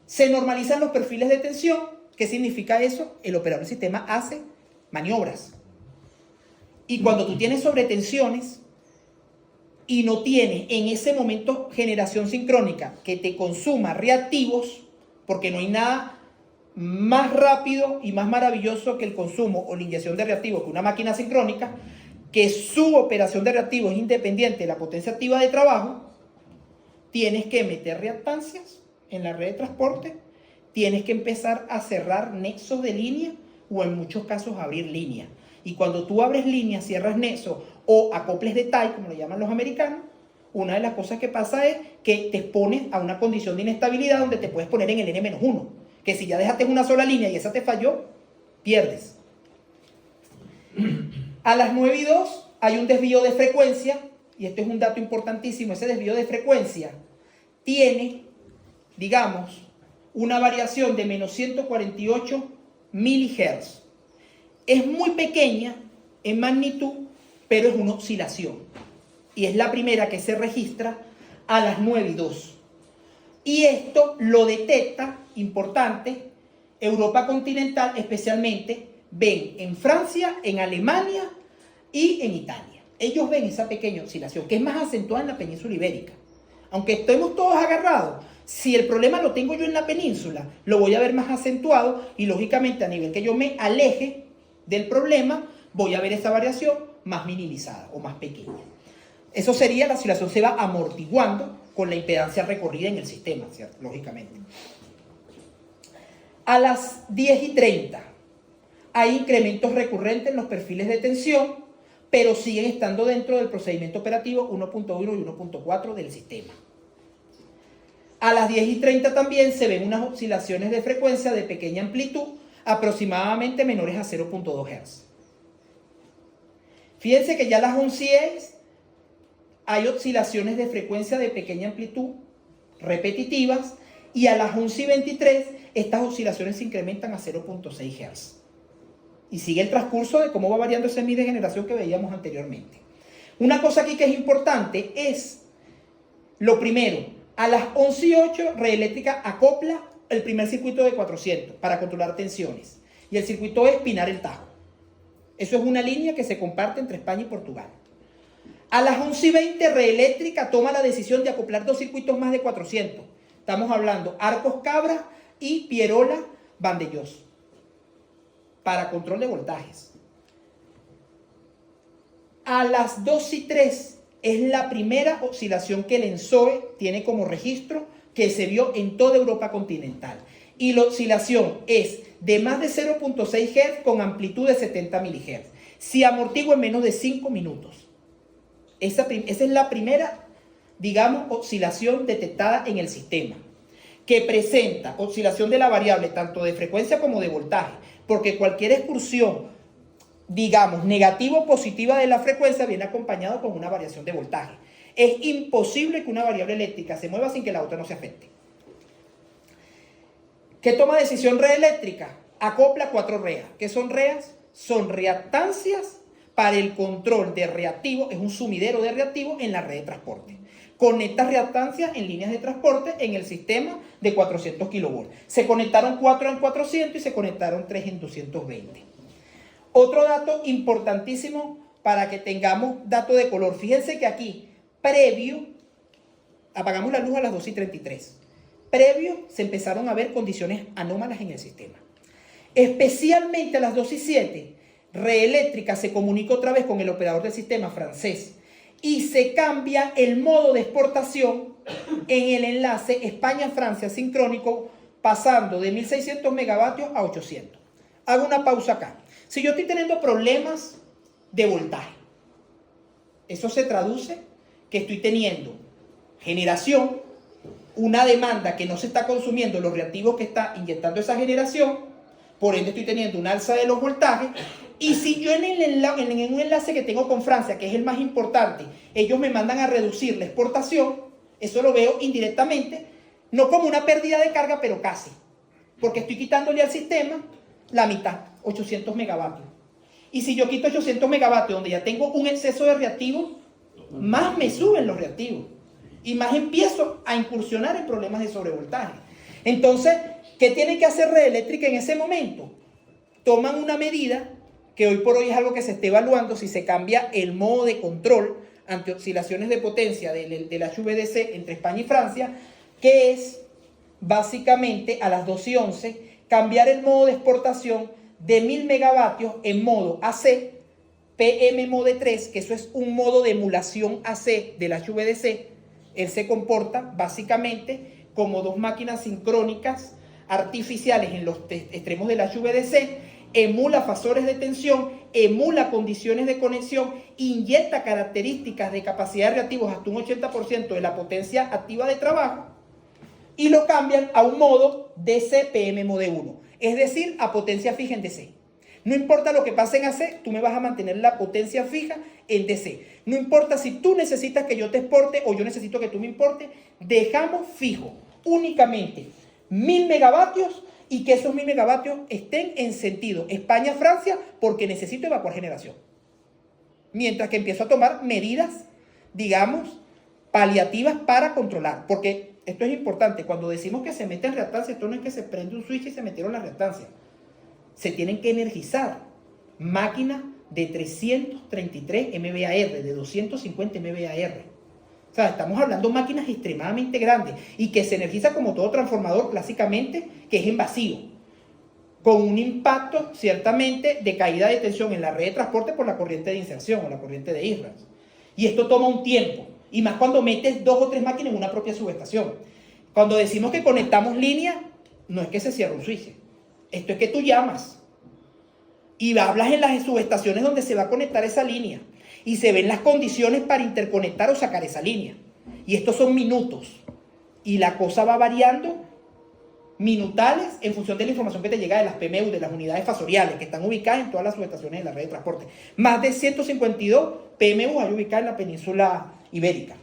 se normalizan los perfiles de tensión. ¿Qué significa eso? El operador del sistema hace maniobras. Y cuando tú tienes sobretensiones y no tienes en ese momento generación sincrónica que te consuma reactivos, porque no hay nada más rápido y más maravilloso que el consumo o la inyección de reactivos que una máquina sincrónica, que su operación de reactivos es independiente de la potencia activa de trabajo, tienes que meter reactancias en la red de transporte, tienes que empezar a cerrar nexos de línea o en muchos casos abrir línea. Y cuando tú abres línea, cierras nexos o acoples de tie, como le llaman los americanos, una de las cosas que pasa es que te expones a una condición de inestabilidad donde te puedes poner en el N-1, que si ya dejaste una sola línea y esa te falló, pierdes. A las 9:02 hay un desvío de frecuencia, y esto es un dato importantísimo, ese desvío de frecuencia tiene, digamos, una variación de menos 148 milihertz. Es muy pequeña en magnitud, pero es una oscilación. Y es la primera que se registra a las 9:02. Y esto lo detecta, importante, Europa continental, especialmente ven en Francia, en Alemania y en Italia. Ellos ven esa pequeña oscilación, que es más acentuada en la península ibérica. Aunque estemos todos agarrados, si el problema lo tengo yo en la península, lo voy a ver más acentuado y lógicamente a nivel que yo me aleje del problema, voy a ver esa variación más minimizada o más pequeña. Eso sería, la oscilación se va amortiguando con la impedancia recorrida en el sistema, ¿cierto? Lógicamente. A las 10:30 hay incrementos recurrentes en los perfiles de tensión, pero siguen estando dentro del procedimiento operativo 1.1 y 1.4 del sistema. A las 10:30 también se ven unas oscilaciones de frecuencia de pequeña amplitud, aproximadamente menores a 0.2 Hz. Fíjense que ya a las 11:10 hay oscilaciones de frecuencia de pequeña amplitud repetitivas y a las 11:23 estas oscilaciones se incrementan a 0.6 Hz. Y sigue el transcurso de cómo va variando ese MID de generación que veíamos anteriormente. Una cosa aquí que es importante es, lo primero, a las 11:08 Red Eléctrica acopla el primer circuito de 400 para controlar tensiones. Y el circuito es Pinar el Tajo. Eso es una línea que se comparte entre España y Portugal. A las 11:20 Red Eléctrica toma la decisión de acoplar 2 circuitos más de 400. Estamos hablando Arcos Cabra y Pierola Vandellós para control de voltajes. A las 2:03 es la primera oscilación que el ENSOE tiene como registro que se vio en toda Europa continental. Y la oscilación es de más de 0.6 Hz con amplitud de 70 mHz. Se amortigua en menos de 5 minutos. Esa es la primera, digamos, oscilación detectada en el sistema, que presenta oscilación de la variable tanto de frecuencia como de voltaje, porque cualquier excursión, digamos, negativa o positiva de la frecuencia viene acompañado con una variación de voltaje. Es imposible que una variable eléctrica se mueva sin que la otra no se afecte. ¿Qué toma decisión Red Eléctrica? Acopla 4 reas. ¿Qué son reas? Son reactancias para el control de reactivos, es un sumidero de reactivos en la red de transporte. conectas reactancias en líneas de transporte en el sistema de 400 kilovolts. Se conectaron 4 en 400 y se conectaron 3 en 220. Otro dato importantísimo para que tengamos dato de color. Fíjense que aquí, previo, apagamos la luz a las 2:33. Previo se empezaron a ver condiciones anómalas en el sistema. Especialmente a las 2:07, Red Eléctrica se comunica otra vez con el operador del sistema francés y se cambia el modo de exportación en el enlace España-Francia sincrónico, pasando de 1600 megavatios a 800. Hago una pausa acá. Si yo estoy teniendo problemas de voltaje, eso se traduce que estoy teniendo generación, una demanda que no se está consumiendo los reactivos que está inyectando esa generación, por ende estoy teniendo un alza de los voltajes. Y si yo en un enlace que tengo con Francia, que es el más importante, ellos me mandan a reducir la exportación, eso lo veo indirectamente, no como una pérdida de carga, pero casi, porque estoy quitándole al sistema la mitad, 800 megavatios. Y si yo quito 800 megavatios, donde ya tengo un exceso de reactivos, más me suben los reactivos y más empiezo a incursionar en problemas de sobrevoltaje. Entonces, ¿qué tiene que hacer Red Eléctrica en ese momento? Toman una medida que hoy por hoy es algo que se está evaluando, si se cambia el modo de control ante oscilaciones de potencia del HVDC entre España y Francia, que es básicamente a las 2:11 cambiar el modo de exportación de 1000 megavatios en modo AC, PM Mode 3, que eso es un modo de emulación AC del HVDC. Él se comporta básicamente como dos máquinas sincrónicas artificiales en los extremos del HVDC, emula fasores de tensión, emula condiciones de conexión, inyecta características de capacidad de reactivos hasta un 80% de la potencia activa de trabajo y lo cambian a un modo DC PM Mode 1, es decir, a potencia fija en DC. No importa lo que pase en AC, tú me vas a mantener la potencia fija en DC. No importa si tú necesitas que yo te exporte o yo necesito que tú me importes, dejamos fijo únicamente 1000 megavatios y que esos 1000 megavatios estén en sentido España-Francia porque necesito evacuar generación. Mientras que empiezo a tomar medidas, digamos, paliativas para controlar. Porque esto es importante, cuando decimos que se mete en reactancia, esto no es que se prende un switch y se metieron las reactancias. Se tienen que energizar máquinas de 333 MVAR, de 250 MVAR. O sea, estamos hablando de máquinas extremadamente grandes y que se energiza como todo transformador clásicamente, que es en vacío, con un impacto ciertamente de caída de tensión en la red de transporte por la corriente de inserción o la corriente de Israels. Y esto toma un tiempo, y más cuando metes 2 o 3 máquinas en una propia subestación. Cuando decimos que conectamos líneas, no es que se cierre un switch. Esto es que tú llamas y hablas en las subestaciones donde se va a conectar esa línea y se ven las condiciones para interconectar o sacar esa línea. Y estos son minutos. Y la cosa va variando minutales en función de la información que te llega de las PMU, de las unidades fasoriales que están ubicadas en todas las subestaciones de la red de transporte. Más de 152 PMU hay ubicadas en la península ibérica.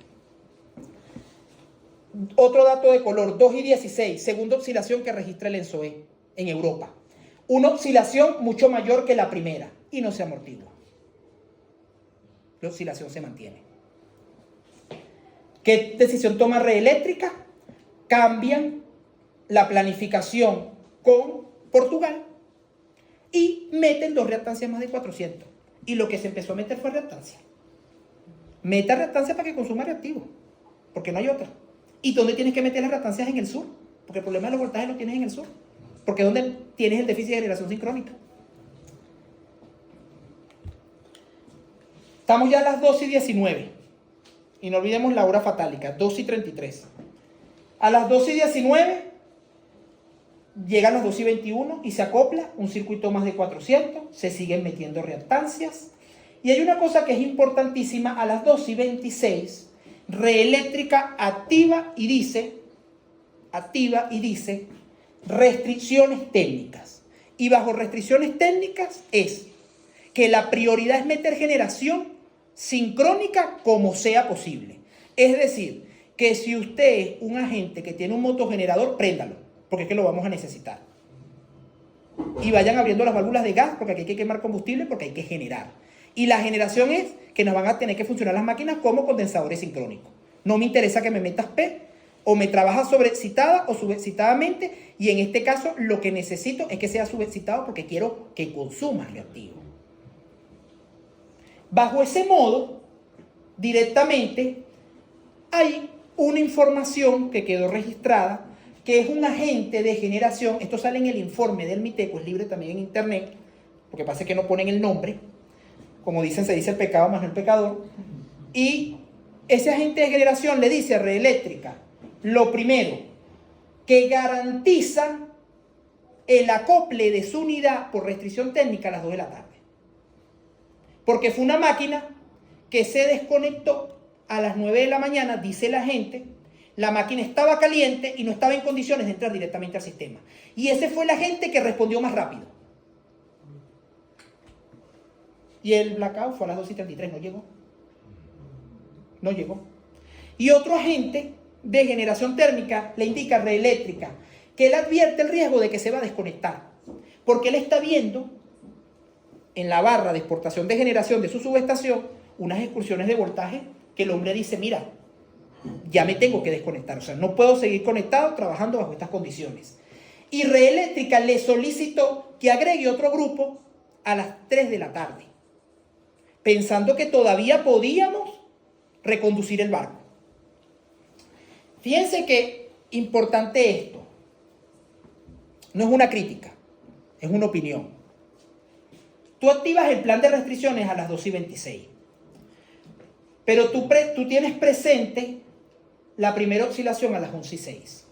Otro dato de color, 2:16, segunda oscilación que registra el ENSOE en Europa. Una oscilación mucho mayor que la primera y no se amortigua. La oscilación se mantiene. ¿Qué decisión toma Red Eléctrica? Cambian la planificación con Portugal y meten 2 reactancias más de 400. Y lo que se empezó a meter fue reactancia. Meta reactancia para que consuma reactivo, porque no hay otra. ¿Y dónde tienes que meter las reactancias? En el sur, porque el problema de los voltajes lo tienes en el sur. Porque es donde tienes el déficit de generación sincrónica. Estamos ya a las 2:19. Y no olvidemos la hora fatálica, 2:33. A las 2:19 llegan las 2:21 y se acopla un circuito más de 400. Se siguen metiendo reactancias. Y hay una cosa que es importantísima. A las 2:26, Red Eléctrica activa y dice restricciones técnicas. Y bajo restricciones técnicas es que la prioridad es meter generación sincrónica como sea posible. Es decir, que si usted es un agente que tiene un motogenerador, préndalo, porque es que lo vamos a necesitar. Y vayan abriendo las válvulas de gas, porque aquí hay que quemar combustible, porque hay que generar. Y la generación es que nos van a tener que funcionar las máquinas como condensadores sincrónicos. No me interesa que me metas P, o me trabajas sobreexcitada o subexcitadamente, y en este caso lo que necesito es que sea subexcitado porque quiero que consumas reactivo. Bajo ese modo, directamente hay una información que quedó registrada, que es un agente de generación. Esto sale en el informe del MITECO, es libre también en internet, porque pasa que no ponen el nombre, como dicen, se dice el pecado más no el pecador, y ese agente de generación le dice a Red Eléctrica, lo primero, que garantiza el acople de su unidad por restricción técnica a las 2 de la tarde. Porque fue una máquina que se desconectó a las 9 de la mañana, dice la gente, la máquina estaba caliente y no estaba en condiciones de entrar directamente al sistema. Y ese fue el agente que respondió más rápido. Y el blackout fue a las 2:33, no llegó. No llegó. Y otro agente de generación térmica le indica a Red Eléctrica que él advierte el riesgo de que se va a desconectar. Porque él está viendo en la barra de exportación de generación de su subestación unas excursiones de voltaje que el hombre dice, mira, ya me tengo que desconectar, o sea, no puedo seguir conectado trabajando bajo estas condiciones. Y Red Eléctrica le solicitó que agregue otro grupo a las 3 de la tarde, pensando que todavía podíamos reconducir el barco. Fíjense que importante esto, no es una crítica, es una opinión. Tú activas el plan de restricciones a las 2:26, pero tú tienes presente la primera oscilación a las 11:06.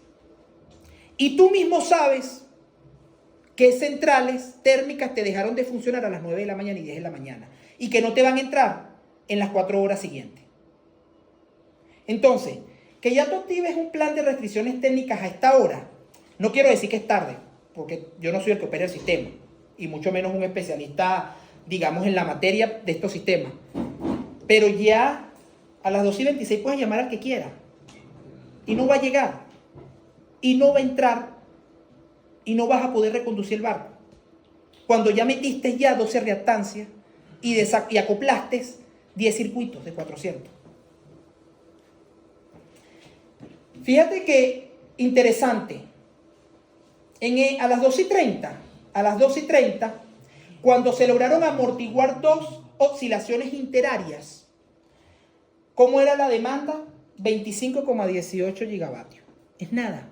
Y tú mismo sabes qué centrales térmicas te dejaron de funcionar a las 9 de la mañana y 10 de la mañana y que no te van a entrar en las 4 horas siguientes. Entonces, que ya tú actives un plan de restricciones técnicas a esta hora, no quiero decir que es tarde, porque yo no soy el que opera el sistema, y mucho menos un especialista, digamos, en la materia de estos sistemas. Pero ya a las 2:26 puedes llamar al que quiera, y no va a llegar, y no va a entrar, y no vas a poder reconducir el barco. Cuando ya metiste ya 12 reactancias y acoplaste 10 circuitos de 400. Fíjate que interesante, a las 12:30, cuando se lograron amortiguar 2 oscilaciones interarias, ¿cómo era la demanda? 25,18 gigavatios. Es nada.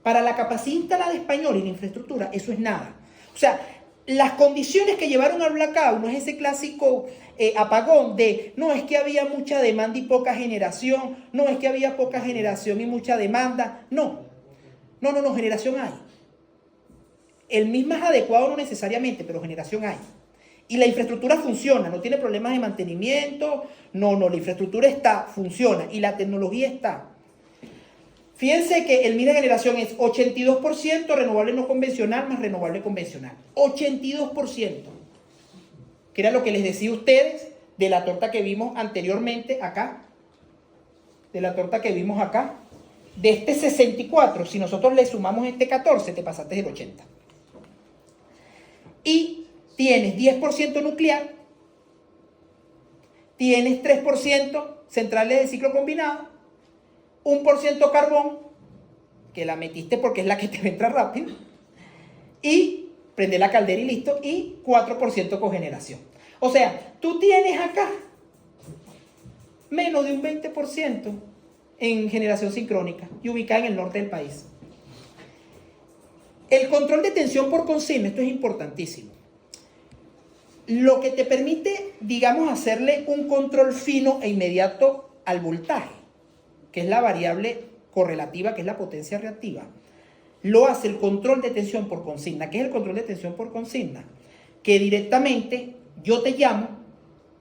Para la capacidad instalada española y la infraestructura, eso es nada. O sea, las condiciones que llevaron al blackout no es ese clásico apagón de no es que había mucha demanda y poca generación, no es que había poca generación y mucha demanda. No, generación hay. El mismo es adecuado no necesariamente, pero generación hay. Y la infraestructura funciona, no tiene problemas de mantenimiento, la infraestructura está, funciona y la tecnología está. Fíjense que el mix de generación es 82% renovable no convencional más renovable convencional. 82%. Que era lo que les decía a ustedes de la torta que vimos anteriormente acá. De la torta que vimos acá. De este 64, si nosotros le sumamos este 14, te pasaste el 80. Y tienes 10% nuclear, tienes 3% centrales de ciclo combinado, 1% carbón, que la metiste porque es la que te entra rápido, y prende la caldera y listo, y 4% cogeneración. O sea, tú tienes acá menos de un 20% en generación sincrónica y ubicada en el norte del país. El control de tensión por consigna, esto es importantísimo. Lo que te permite, digamos, hacerle un control fino e inmediato al voltaje, que es la variable correlativa, que es la potencia reactiva, lo hace el control de tensión por consigna. ¿Qué es el control de tensión por consigna? Que directamente yo te llamo,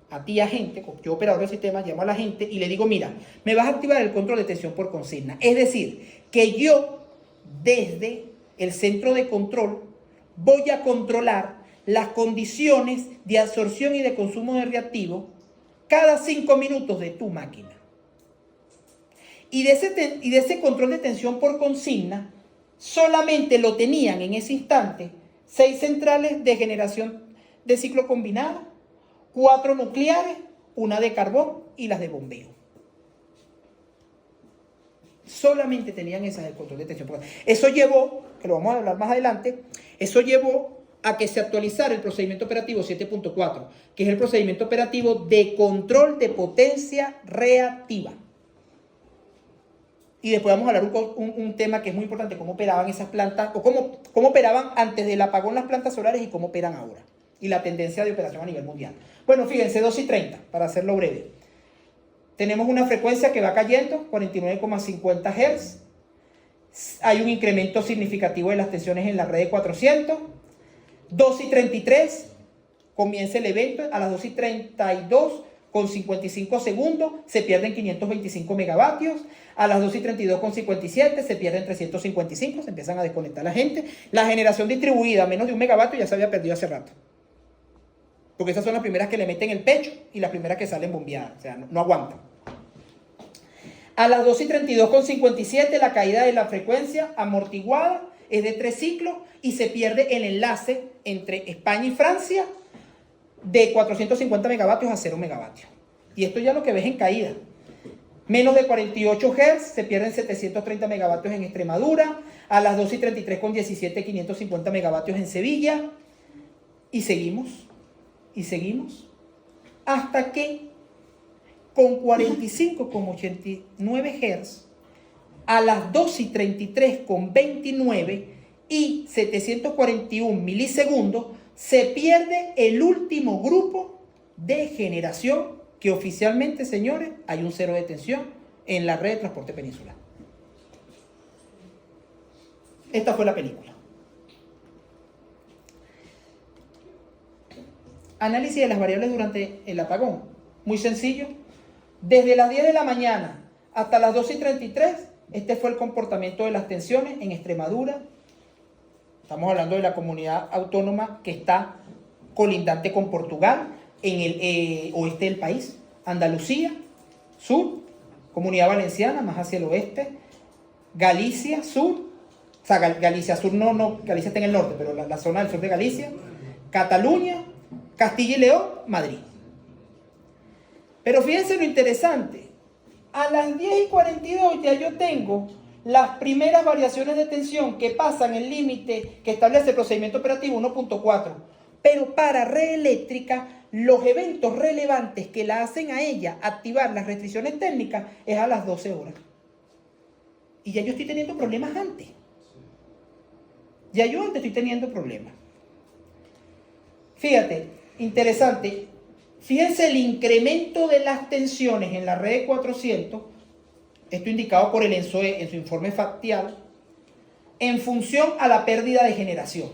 a ti agente, yo operador del sistema, llamo a la gente y le digo, mira, me vas a activar el control de tensión por consigna. Es decir, que yo desde el centro de control voy a controlar las condiciones de absorción y de consumo de reactivo cada 5 minutos de tu máquina. Y de ese control de tensión por consigna, solamente lo tenían en ese instante 6 centrales de generación de ciclo combinado, 4 nucleares, una de carbón y las de bombeo. Solamente tenían esas el control de tensión. Eso llevó, que lo vamos a hablar más adelante, eso llevó a que se actualizara el procedimiento operativo 7.4, que es el procedimiento operativo de control de potencia reactiva. Y después vamos a hablar un tema que es muy importante, cómo operaban esas plantas, o cómo operaban antes del apagón las plantas solares y cómo operan ahora. Y la tendencia de operación a nivel mundial. Bueno, fíjense, 2 y 30, para hacerlo breve. Tenemos una frecuencia que va cayendo, 49,50 Hz. Hay un incremento significativo de las tensiones en la red de 400. 2 y 33, comienza el evento. A las 2 y 32, con 55 segundos, se pierden 525 megavatios. A las 2 y 32, con 57, se pierden 355, se empiezan a desconectar la gente. La generación distribuida a menos de 1 megavatio ya se había perdido hace rato. Porque esas son las primeras que le meten el pecho y las primeras que salen bombeadas. O sea, no aguantan. A las 2 y 32, con 57, la caída de la frecuencia amortiguada es de 3 ciclos y se pierde el enlace entre España y Francia de 450 megavatios a 0 megavatios. Y esto ya lo que ves en caída. Menos de 48 Hz, se pierden 730 megavatios en Extremadura. A las 2 y 33, con 17, 550 megavatios en Sevilla. Y seguimos, hasta que con 45,89 Hz, a las 2 y 33, con 29 y 741 milisegundos, se pierde el último grupo de generación que oficialmente, señores, hay un cero de tensión en la red de transporte peninsular. Esta fue la película. Análisis de las variables durante el apagón. Muy sencillo. Desde las 10 de la mañana hasta las 2 y 33, este fue el comportamiento de las tensiones en Extremadura. Estamos hablando de la comunidad autónoma que está colindante con Portugal, en el oeste del país. Andalucía, sur. Comunidad Valenciana, más hacia el oeste. Galicia, sur. O sea, Galicia sur no, Galicia está en el norte, pero la zona del sur de Galicia. Cataluña, Castilla y León, Madrid. Pero fíjense lo interesante. A las 10 y 42 ya yo tengo las primeras variaciones de tensión que pasan el límite que establece el procedimiento operativo 1.4. Pero para red eléctrica, los eventos relevantes que la hacen a ella activar las restricciones técnicas es a las 12 horas. Y ya yo estoy teniendo problemas antes. Ya yo antes estoy teniendo problemas. Fíjate, interesante. Fíjense el incremento de las tensiones en la red de 400, esto indicado por el ENSOE en su informe factial, en función a la pérdida de generación.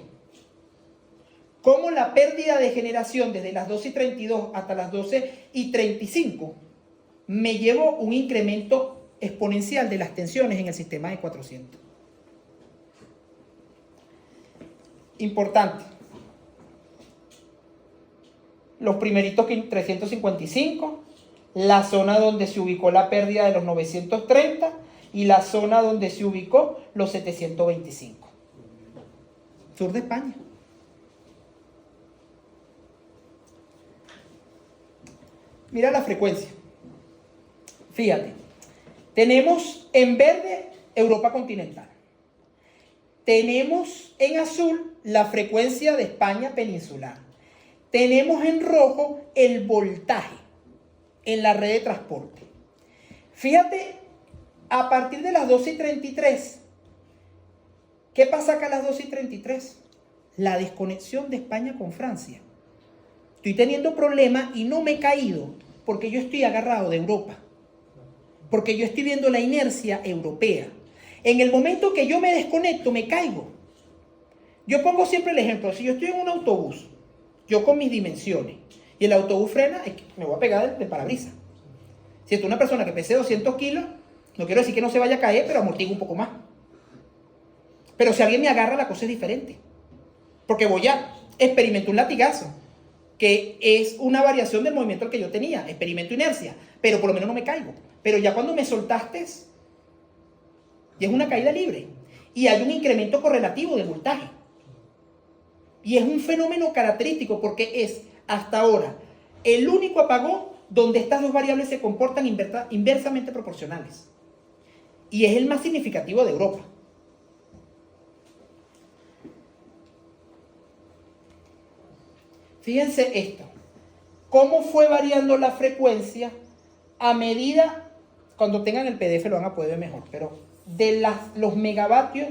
Como la pérdida de generación desde las 12 y 32 hasta las 12 y 35 me llevó un incremento exponencial de las tensiones en el sistema de 400. Importante. Los primeritos 355, la zona donde se ubicó la pérdida de los 930 y la zona donde se ubicó los 725. Sur de España. Mira la frecuencia. Fíjate. Tenemos en verde Europa continental. Tenemos en azul la frecuencia de España peninsular. Tenemos en rojo el voltaje en la red de transporte. Fíjate, a partir de las 12 y 33, ¿qué pasa acá a las 12 y 33? La desconexión de España con Francia. Estoy teniendo problemas y no me he caído porque yo estoy agarrado de Europa. Porque yo estoy viendo la inercia europea. En el momento que yo me desconecto, me caigo. Yo pongo siempre el ejemplo. Si yo estoy en un autobús, yo con mis dimensiones, y el autobús frena, me voy a pegar del parabrisas. Si es una persona que pese 200 kilos, no quiero decir que no se vaya a caer, pero amortigo un poco más. Pero si alguien me agarra, la cosa es diferente. Porque voy a experimentar un latigazo, que es una variación del movimiento que yo tenía. Experimento inercia, pero por lo menos no me caigo. Pero ya cuando me soltaste, ya es una caída libre. Y hay un incremento correlativo del voltaje. Y es un fenómeno característico porque es, hasta ahora, el único apagón donde estas dos variables se comportan inversamente proporcionales. y es el más significativo de Europa. Fíjense esto, cómo fue variando la frecuencia a medida, cuando tengan el PDF lo van a poder ver mejor, pero de los megavatios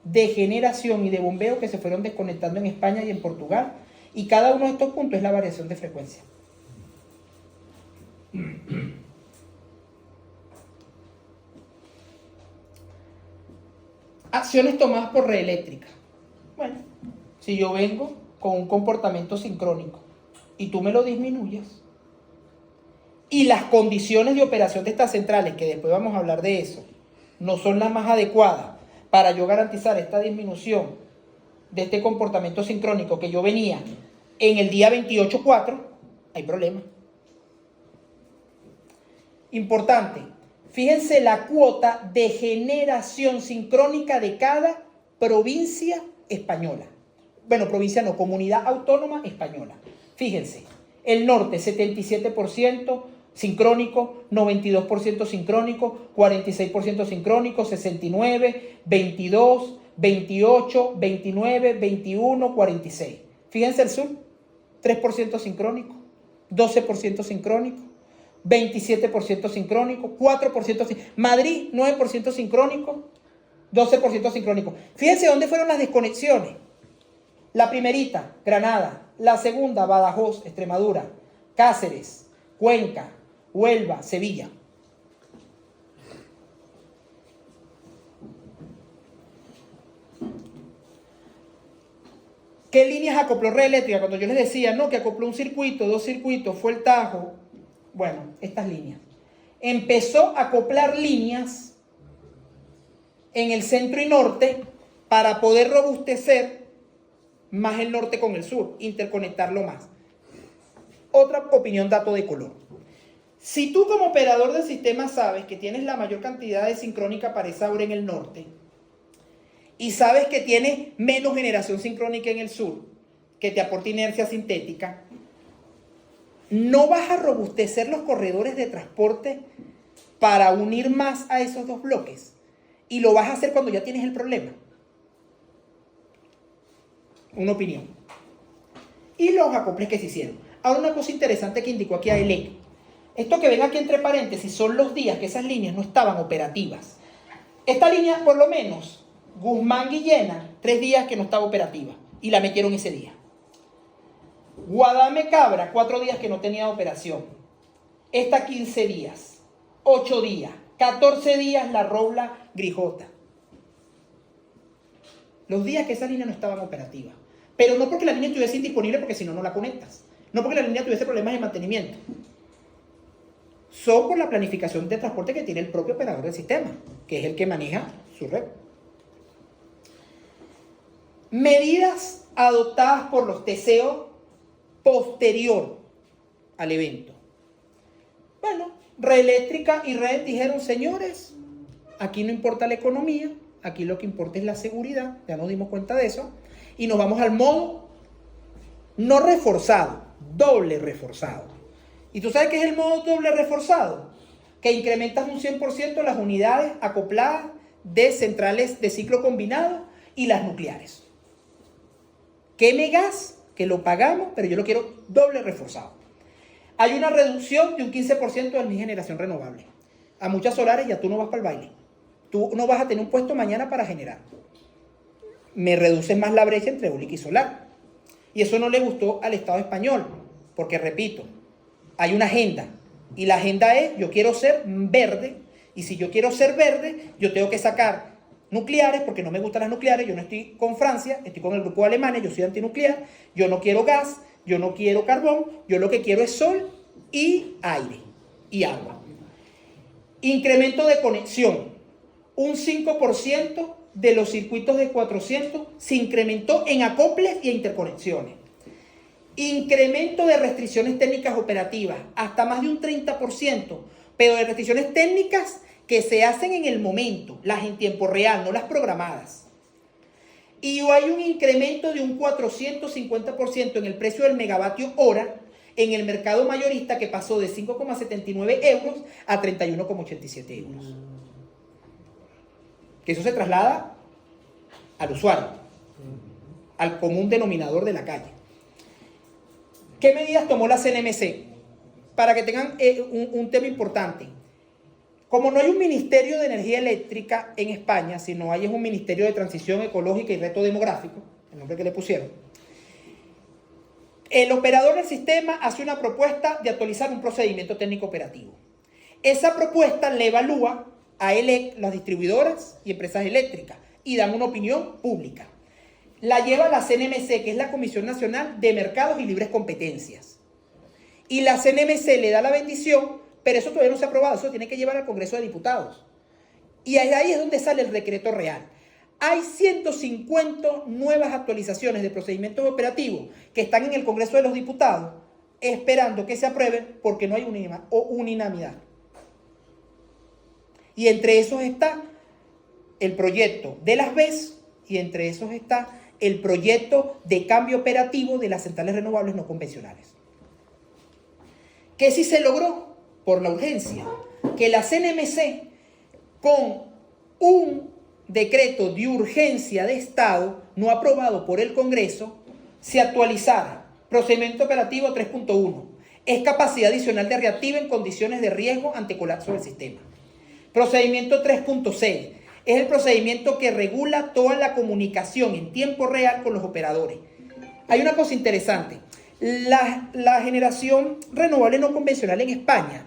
de generación y de bombeo que se fueron desconectando en España y en Portugal, y cada uno de estos puntos es la variación de frecuencia. Acciones tomadas por red eléctrica. Bueno, si yo vengo con un comportamiento sincrónico y tú me lo disminuyes, y las condiciones de operación de estas centrales, que después vamos a hablar de eso, no son las más adecuadas para yo garantizar esta disminución de este comportamiento sincrónico que yo venía en el día 28.4, hay problema. Importante, fíjense la cuota de generación sincrónica de cada provincia española. Bueno, provincia no, comunidad autónoma española. Fíjense, el norte 77% sincrónico, 92% sincrónico, 46% sincrónico, 69, 22, 28, 29, 21, 46. Fíjense el sur, 3% sincrónico, 12% sincrónico, 27% sincrónico, 4% sincrónico. Madrid, 9% sincrónico, 12% sincrónico. Fíjense dónde fueron las desconexiones. La primerita, Granada. La segunda, Badajoz, Extremadura. Cáceres, Cuenca, Huelva, Sevilla. ¿Qué líneas acopló red eléctrica? Cuando yo les decía, no, que acopló un circuito, dos circuitos, fue el Tajo. Bueno, estas líneas. Empezó a acoplar líneas en el centro y norte para poder robustecer más el norte con el sur, interconectarlo más. Otra opinión, dato de color. Si tú como operador del sistema sabes que tienes la mayor cantidad de sincrónica para esa hora en el norte y sabes que tienes menos generación sincrónica en el sur, que te aporta inercia sintética, no vas a robustecer los corredores de transporte para unir más a esos dos bloques. Y lo vas a hacer cuando ya tienes el problema. Una opinión. Y los acoples que se hicieron. Ahora una cosa interesante que indicó aquí a ELEC. Esto que ven aquí entre paréntesis son los días que esas líneas no estaban operativas. Esta línea, por lo menos, Guzmán-Guillena, 3 días que no estaba operativa. Y la metieron ese día. Guadame-Cabra, 4 días que no tenía operación. Esta 15 días. 8 días. 14 días la Robla-Grijota. Los días que esa línea no estaban operativas. Pero no porque la línea estuviese indisponible, porque si no, no la conectas. No porque la línea tuviese problemas de mantenimiento. Son por la planificación de transporte que tiene el propio operador del sistema, que es el que maneja su red. Medidas adoptadas por los TCO posterior al evento. Bueno, Red Eléctrica y Red dijeron, señores, aquí no importa la economía, aquí lo que importa es la seguridad, ya nos dimos cuenta de eso, y nos vamos al modo no reforzado, doble reforzado. ¿Y tú sabes qué es el modo doble reforzado? Que incrementas un 100% las unidades acopladas de centrales de ciclo combinado y las nucleares. Queme gas, que lo pagamos, pero yo lo quiero doble reforzado. Hay una reducción de un 15% de mi generación renovable. A muchas solares ya tú no vas para el baile. Tú no vas a tener un puesto mañana para generar. Me reduce más la brecha entre eólica y solar. Y eso no le gustó al Estado español, porque repito, hay una agenda. Y la agenda es, yo quiero ser verde, y si yo quiero ser verde, yo tengo que sacar nucleares, porque no me gustan las nucleares, yo no estoy con Francia, estoy con el grupo de Alemania, yo soy antinuclear, yo no quiero gas, yo no quiero carbón, yo lo que quiero es sol y aire y agua. Incremento de conexión. Un 5% de los circuitos de 400 se incrementó en acoples y interconexiones. Incremento de restricciones técnicas operativas, hasta más de un 30%, pero de restricciones técnicas que se hacen en el momento, las en tiempo real, no las programadas. Y hay un incremento de un 450% en el precio del megavatio hora en el mercado mayorista, que pasó de 5,79 euros a 31,87 euros. que eso se traslada al usuario, al común denominador de la calle. ¿Qué medidas tomó la CNMC? Para que tengan un tema importante. Como no hay un Ministerio de Energía Eléctrica en España, sino hay un Ministerio de Transición Ecológica y Reto Demográfico, el nombre que le pusieron, el operador del sistema hace una propuesta de actualizar un procedimiento técnico operativo. Esa propuesta le evalúa a ELEC, las distribuidoras y empresas eléctricas, y dan una opinión pública. La lleva la CNMC, que es la Comisión Nacional de Mercados y Libres Competencias. Y la CNMC le da la bendición, pero eso todavía no se ha aprobado, eso tiene que llevar al Congreso de Diputados. Y ahí es donde sale el decreto real. Hay 150 nuevas actualizaciones de procedimientos operativos que están en el Congreso de los Diputados esperando que se aprueben porque no hay unanimidad. Y entre esos está el proyecto de las BES y entre esos está el proyecto de cambio operativo de las centrales renovables no convencionales. ¿Qué sí se logró? Por la urgencia, que la CNMC, con un decreto de urgencia de Estado no aprobado por el Congreso, se actualizara. Procedimiento operativo 3.1. Es capacidad adicional de reactiva en condiciones de riesgo ante colapso del sistema. Procedimiento 3.6. Es el procedimiento que regula toda la comunicación en tiempo real con los operadores. Hay una cosa interesante. La generación renovable no convencional en España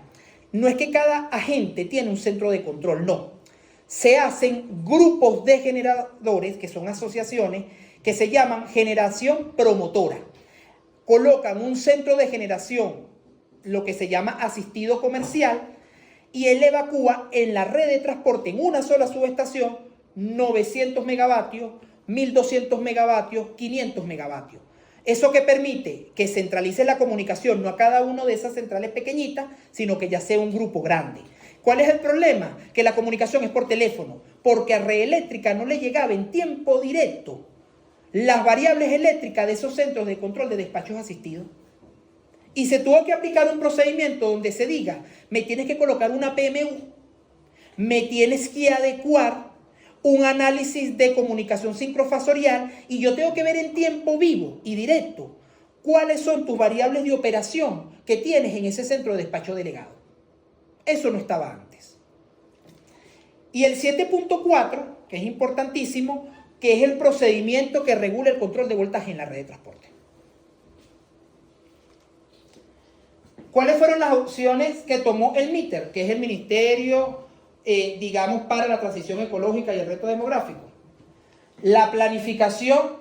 no es que cada agente tiene un centro de control, no. Se hacen grupos de generadores, que son asociaciones, que se llaman generación promotora. Colocan un centro de generación, lo que se llama asistido comercial, y él evacúa en la red de transporte, en una sola subestación, 900 megavatios, 1200 megavatios, 500 megavatios. Eso que permite que centralice la comunicación, no a cada una de esas centrales pequeñitas, sino que ya sea un grupo grande. ¿Cuál es el problema? Que la comunicación es por teléfono, porque a Red Eléctrica no le llegaba en tiempo directo las variables eléctricas de esos centros de control de despachos asistidos. Y se tuvo que aplicar un procedimiento donde se diga, me tienes que colocar una PMU, me tienes que adecuar un análisis de comunicación sincrofasorial y yo tengo que ver en tiempo vivo y directo cuáles son tus variables de operación que tienes en ese centro de despacho delegado. Eso no estaba antes. Y el 7.4, que es importantísimo, que es el procedimiento que regula el control de voltaje en la red de transporte. ¿Cuáles fueron las opciones que tomó el MITER, que es el Ministerio, digamos, para la Transición Ecológica y el Reto Demográfico? La planificación,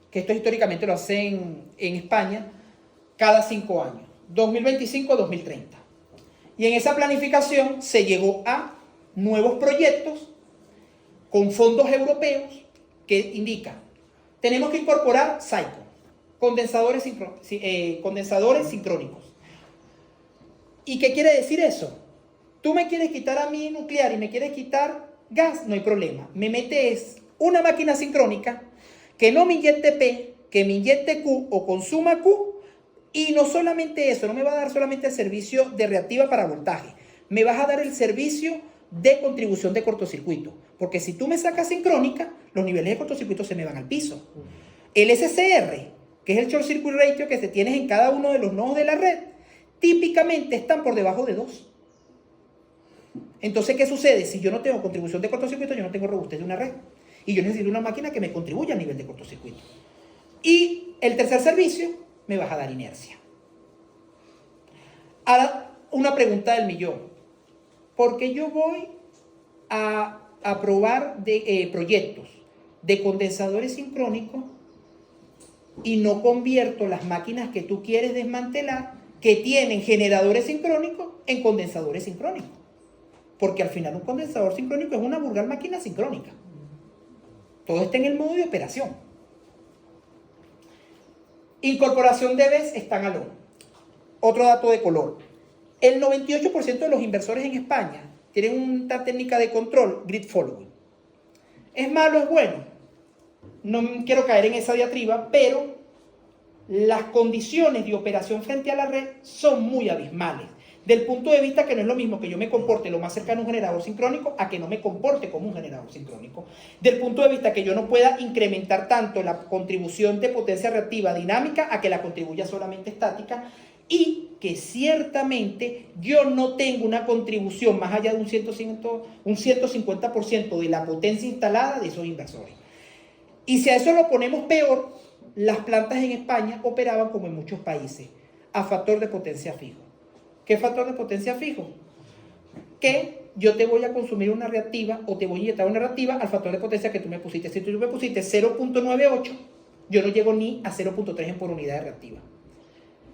que esto históricamente lo hacen en España, cada 5 años, 2025-2030. Y en esa planificación se llegó a nuevos proyectos con fondos europeos que indican, tenemos que incorporar SAICO, condensadores sincrónicos. ¿Y qué quiere decir eso? Tú me quieres quitar a mí nuclear y me quieres quitar gas, no hay problema. Me metes una máquina sincrónica que no me inyecte P, que me inyecte Q o consuma Q. Y no solamente eso, no me va a dar solamente el servicio de reactiva para voltaje. Me vas a dar el servicio de contribución de cortocircuito. Porque si tú me sacas sincrónica, los niveles de cortocircuito se me van al piso. El SCR, que es el Short Circuit Ratio que se tiene en cada uno de los nodos de la red, típicamente están por debajo de 2. Entonces, ¿qué sucede? Si yo no tengo contribución de cortocircuito, yo no tengo robustez de una red. Y yo necesito una máquina que me contribuya a nivel de cortocircuito. Y el tercer servicio, me vas a dar inercia. Ahora, una pregunta del millón. ¿Por qué yo voy a aprobar proyectos de condensadores sincrónicos y no convierto las máquinas que tú quieres desmantelar, que tienen generadores sincrónicos, en condensadores sincrónicos? Porque al final un condensador sincrónico es una vulgar máquina sincrónica. Todo está en el modo de operación. Incorporación de BES standalone. Otro dato de color. El 98% de los inversores en España tienen una técnica de control, grid following. ¿Es malo, es bueno? No quiero caer en esa diatriba, pero las condiciones de operación frente a la red son muy abismales. Del punto de vista que no es lo mismo que yo me comporte lo más cercano a un generador sincrónico a que no me comporte como un generador sincrónico. Del punto de vista que yo no pueda incrementar tanto la contribución de potencia reactiva dinámica a que la contribuya solamente estática, y que ciertamente yo no tengo una contribución más allá de un 150% de la potencia instalada de esos inversores. Y si a eso lo ponemos peor, las plantas en España operaban como en muchos países, a factor de potencia fijo. ¿Qué factor de potencia fijo? Que yo te voy a consumir una reactiva o te voy a inyectar una reactiva al factor de potencia que tú me pusiste. Si tú me pusiste 0.98, yo no llego ni a 0.3 por unidad de reactiva.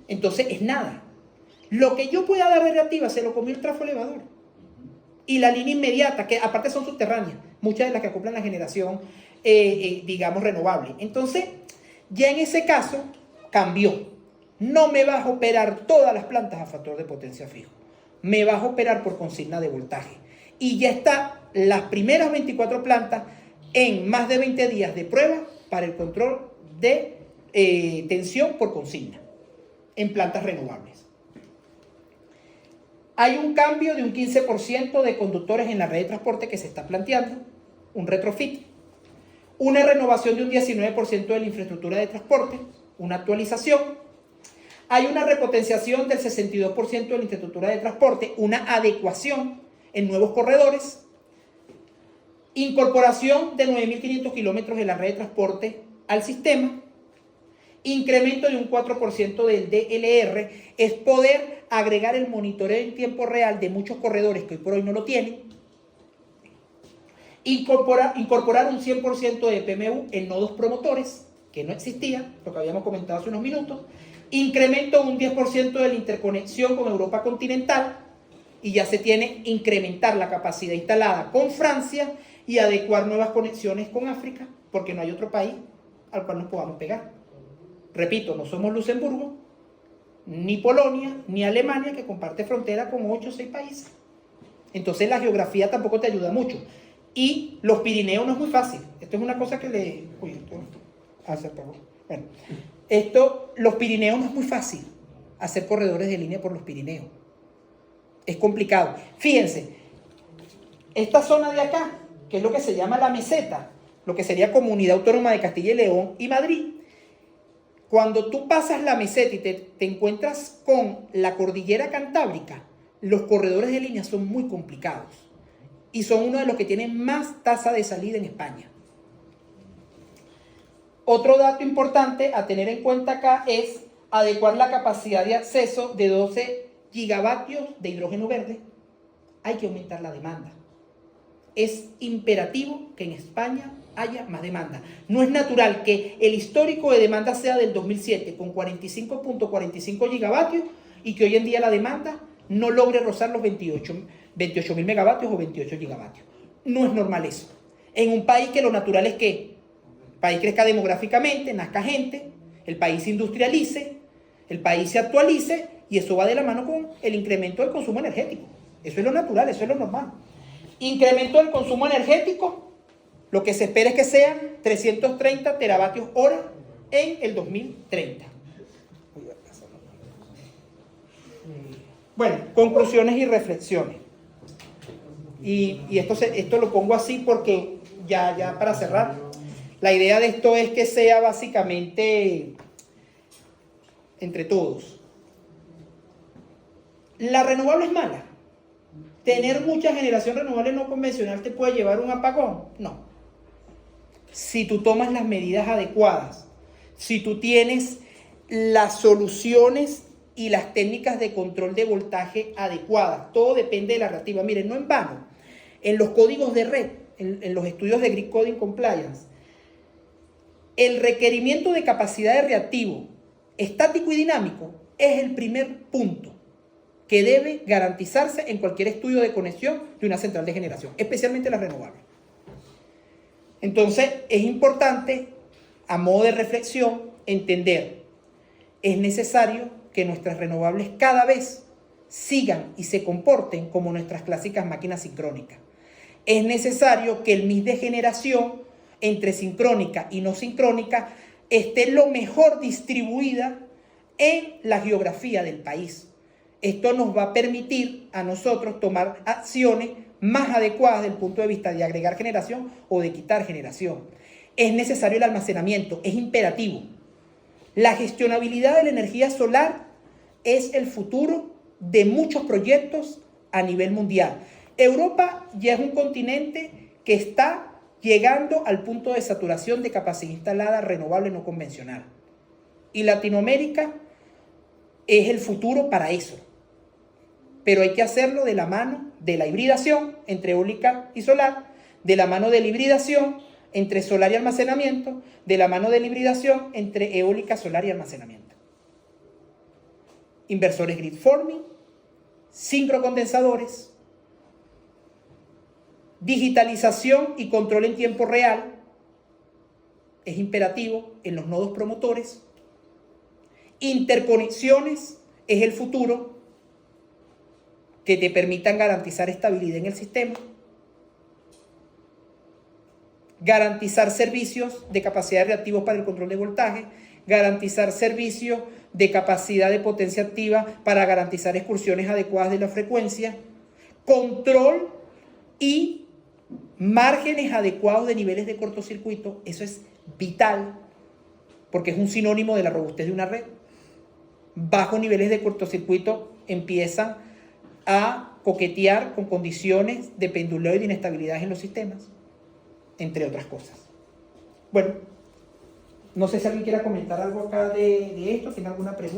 Entonces es nada. Lo que yo pueda dar de reactiva se lo comió el trafo elevador. Y la línea inmediata, que aparte son subterráneas, muchas de las que acoplan la generación, digamos, renovable. Entonces, ya en ese caso, cambió. No me vas a operar todas las plantas a factor de potencia fijo. Me vas a operar por consigna de voltaje. Y ya está las primeras 24 plantas en más de 20 días de prueba para el control de tensión por consigna en plantas renovables. Hay un cambio de un 15% de conductores en la red de transporte que se está planteando, un retrofit, una renovación de un 19% de la infraestructura de transporte, una actualización. Hay una repotenciación del 62% de la infraestructura de transporte, una adecuación en nuevos corredores, incorporación de 9.500 kilómetros de la red de transporte al sistema, incremento de un 4% del DLR, es poder agregar el monitoreo en tiempo real de muchos corredores que hoy por hoy no lo tienen, incorporar un 100% de PMU en nodos promotores, que no existía, lo que habíamos comentado hace unos minutos, incremento un 10% de la interconexión con Europa continental, y ya se tiene incrementar la capacidad instalada con Francia y adecuar nuevas conexiones con África, porque no hay otro país al cual nos podamos pegar. Repito, no somos Luxemburgo, ni Polonia, ni Alemania, que comparte frontera con 8 o 6 países. Entonces la geografía tampoco te ayuda mucho. Y los Pirineos no es muy fácil. Esto es una cosa que le... Uy, bueno, los Pirineos no es muy fácil hacer corredores de línea por los Pirineos. Es complicado. Fíjense, esta zona de acá, que es lo que se llama la meseta, lo que sería Comunidad Autónoma de Castilla y León y Madrid, cuando tú pasas la meseta y te encuentras con la cordillera Cantábrica, los corredores de línea son muy complicados y son uno de los que tienen más tasa de salida en España. Otro dato importante a tener en cuenta acá es adecuar la capacidad de acceso de 12 gigavatios de hidrógeno verde. Hay que aumentar la demanda. Es imperativo que en España haya más demanda. No es natural que el histórico de demanda sea del 2007 con 45.45 gigavatios y que hoy en día la demanda no logre rozar los 28.000 megavatios o 28 gigavatios. No es normal eso. En un país que lo natural es que el país crezca demográficamente, nazca gente, el país se industrialice, el país se actualice, y eso va de la mano con el incremento del consumo energético. Eso es lo natural, eso es lo normal. Incremento del consumo energético, lo que se espera es que sean 330 teravatios hora en el 2030. Bueno, conclusiones y reflexiones. Y esto lo pongo así porque ya para cerrar, la idea de esto es que sea básicamente entre todos. ¿La renovable es mala? ¿Tener mucha generación renovable no convencional te puede llevar a un apagón? No. Si tú tomas las medidas adecuadas, si tú tienes las soluciones y las técnicas de control de voltaje adecuadas, todo depende de la reactiva. Miren, no en vano, en los códigos de red, en los estudios de Grid Coding Compliance, el requerimiento de capacidad de reactivo estático y dinámico es el primer punto que debe garantizarse en cualquier estudio de conexión de una central de generación, especialmente las renovables. Entonces, es importante, a modo de reflexión, entender, es necesario que nuestras renovables cada vez sigan y se comporten como nuestras clásicas máquinas sincrónicas. Es necesario que el mix de generación entre sincrónica y no sincrónica esté lo mejor distribuida en la geografía del país. Esto nos va a permitir a nosotros tomar acciones más adecuadas desde el punto de vista de agregar generación o de quitar generación. Es necesario el almacenamiento, es imperativo. La gestionabilidad de la energía solar es el futuro de muchos proyectos a nivel mundial. Europa ya es un continente que está llegando al punto de saturación de capacidad instalada renovable no convencional. Y Latinoamérica es el futuro para eso. Pero hay que hacerlo de la mano de la hibridación entre eólica y solar, de la mano de la hibridación entre solar y almacenamiento, de la mano de la hibridación entre eólica, solar y almacenamiento. Inversores grid forming, sincrocondensadores, digitalización y control en tiempo real, es imperativo en los nodos promotores. Interconexiones es el futuro, que te permitan garantizar estabilidad en el sistema, garantizar servicios de capacidad de reactivos para el control de voltaje, garantizar servicios de capacidad de potencia activa para garantizar excursiones adecuadas de la frecuencia, control y márgenes adecuados de niveles de cortocircuito. Eso es vital porque es un sinónimo de la robustez de una red. Bajos niveles de cortocircuito empiezan a coquetear con condiciones de penduleo y de inestabilidad en los sistemas, entre otras cosas. Bueno, no sé si alguien quiera comentar algo acá de esto, tiene alguna pregunta.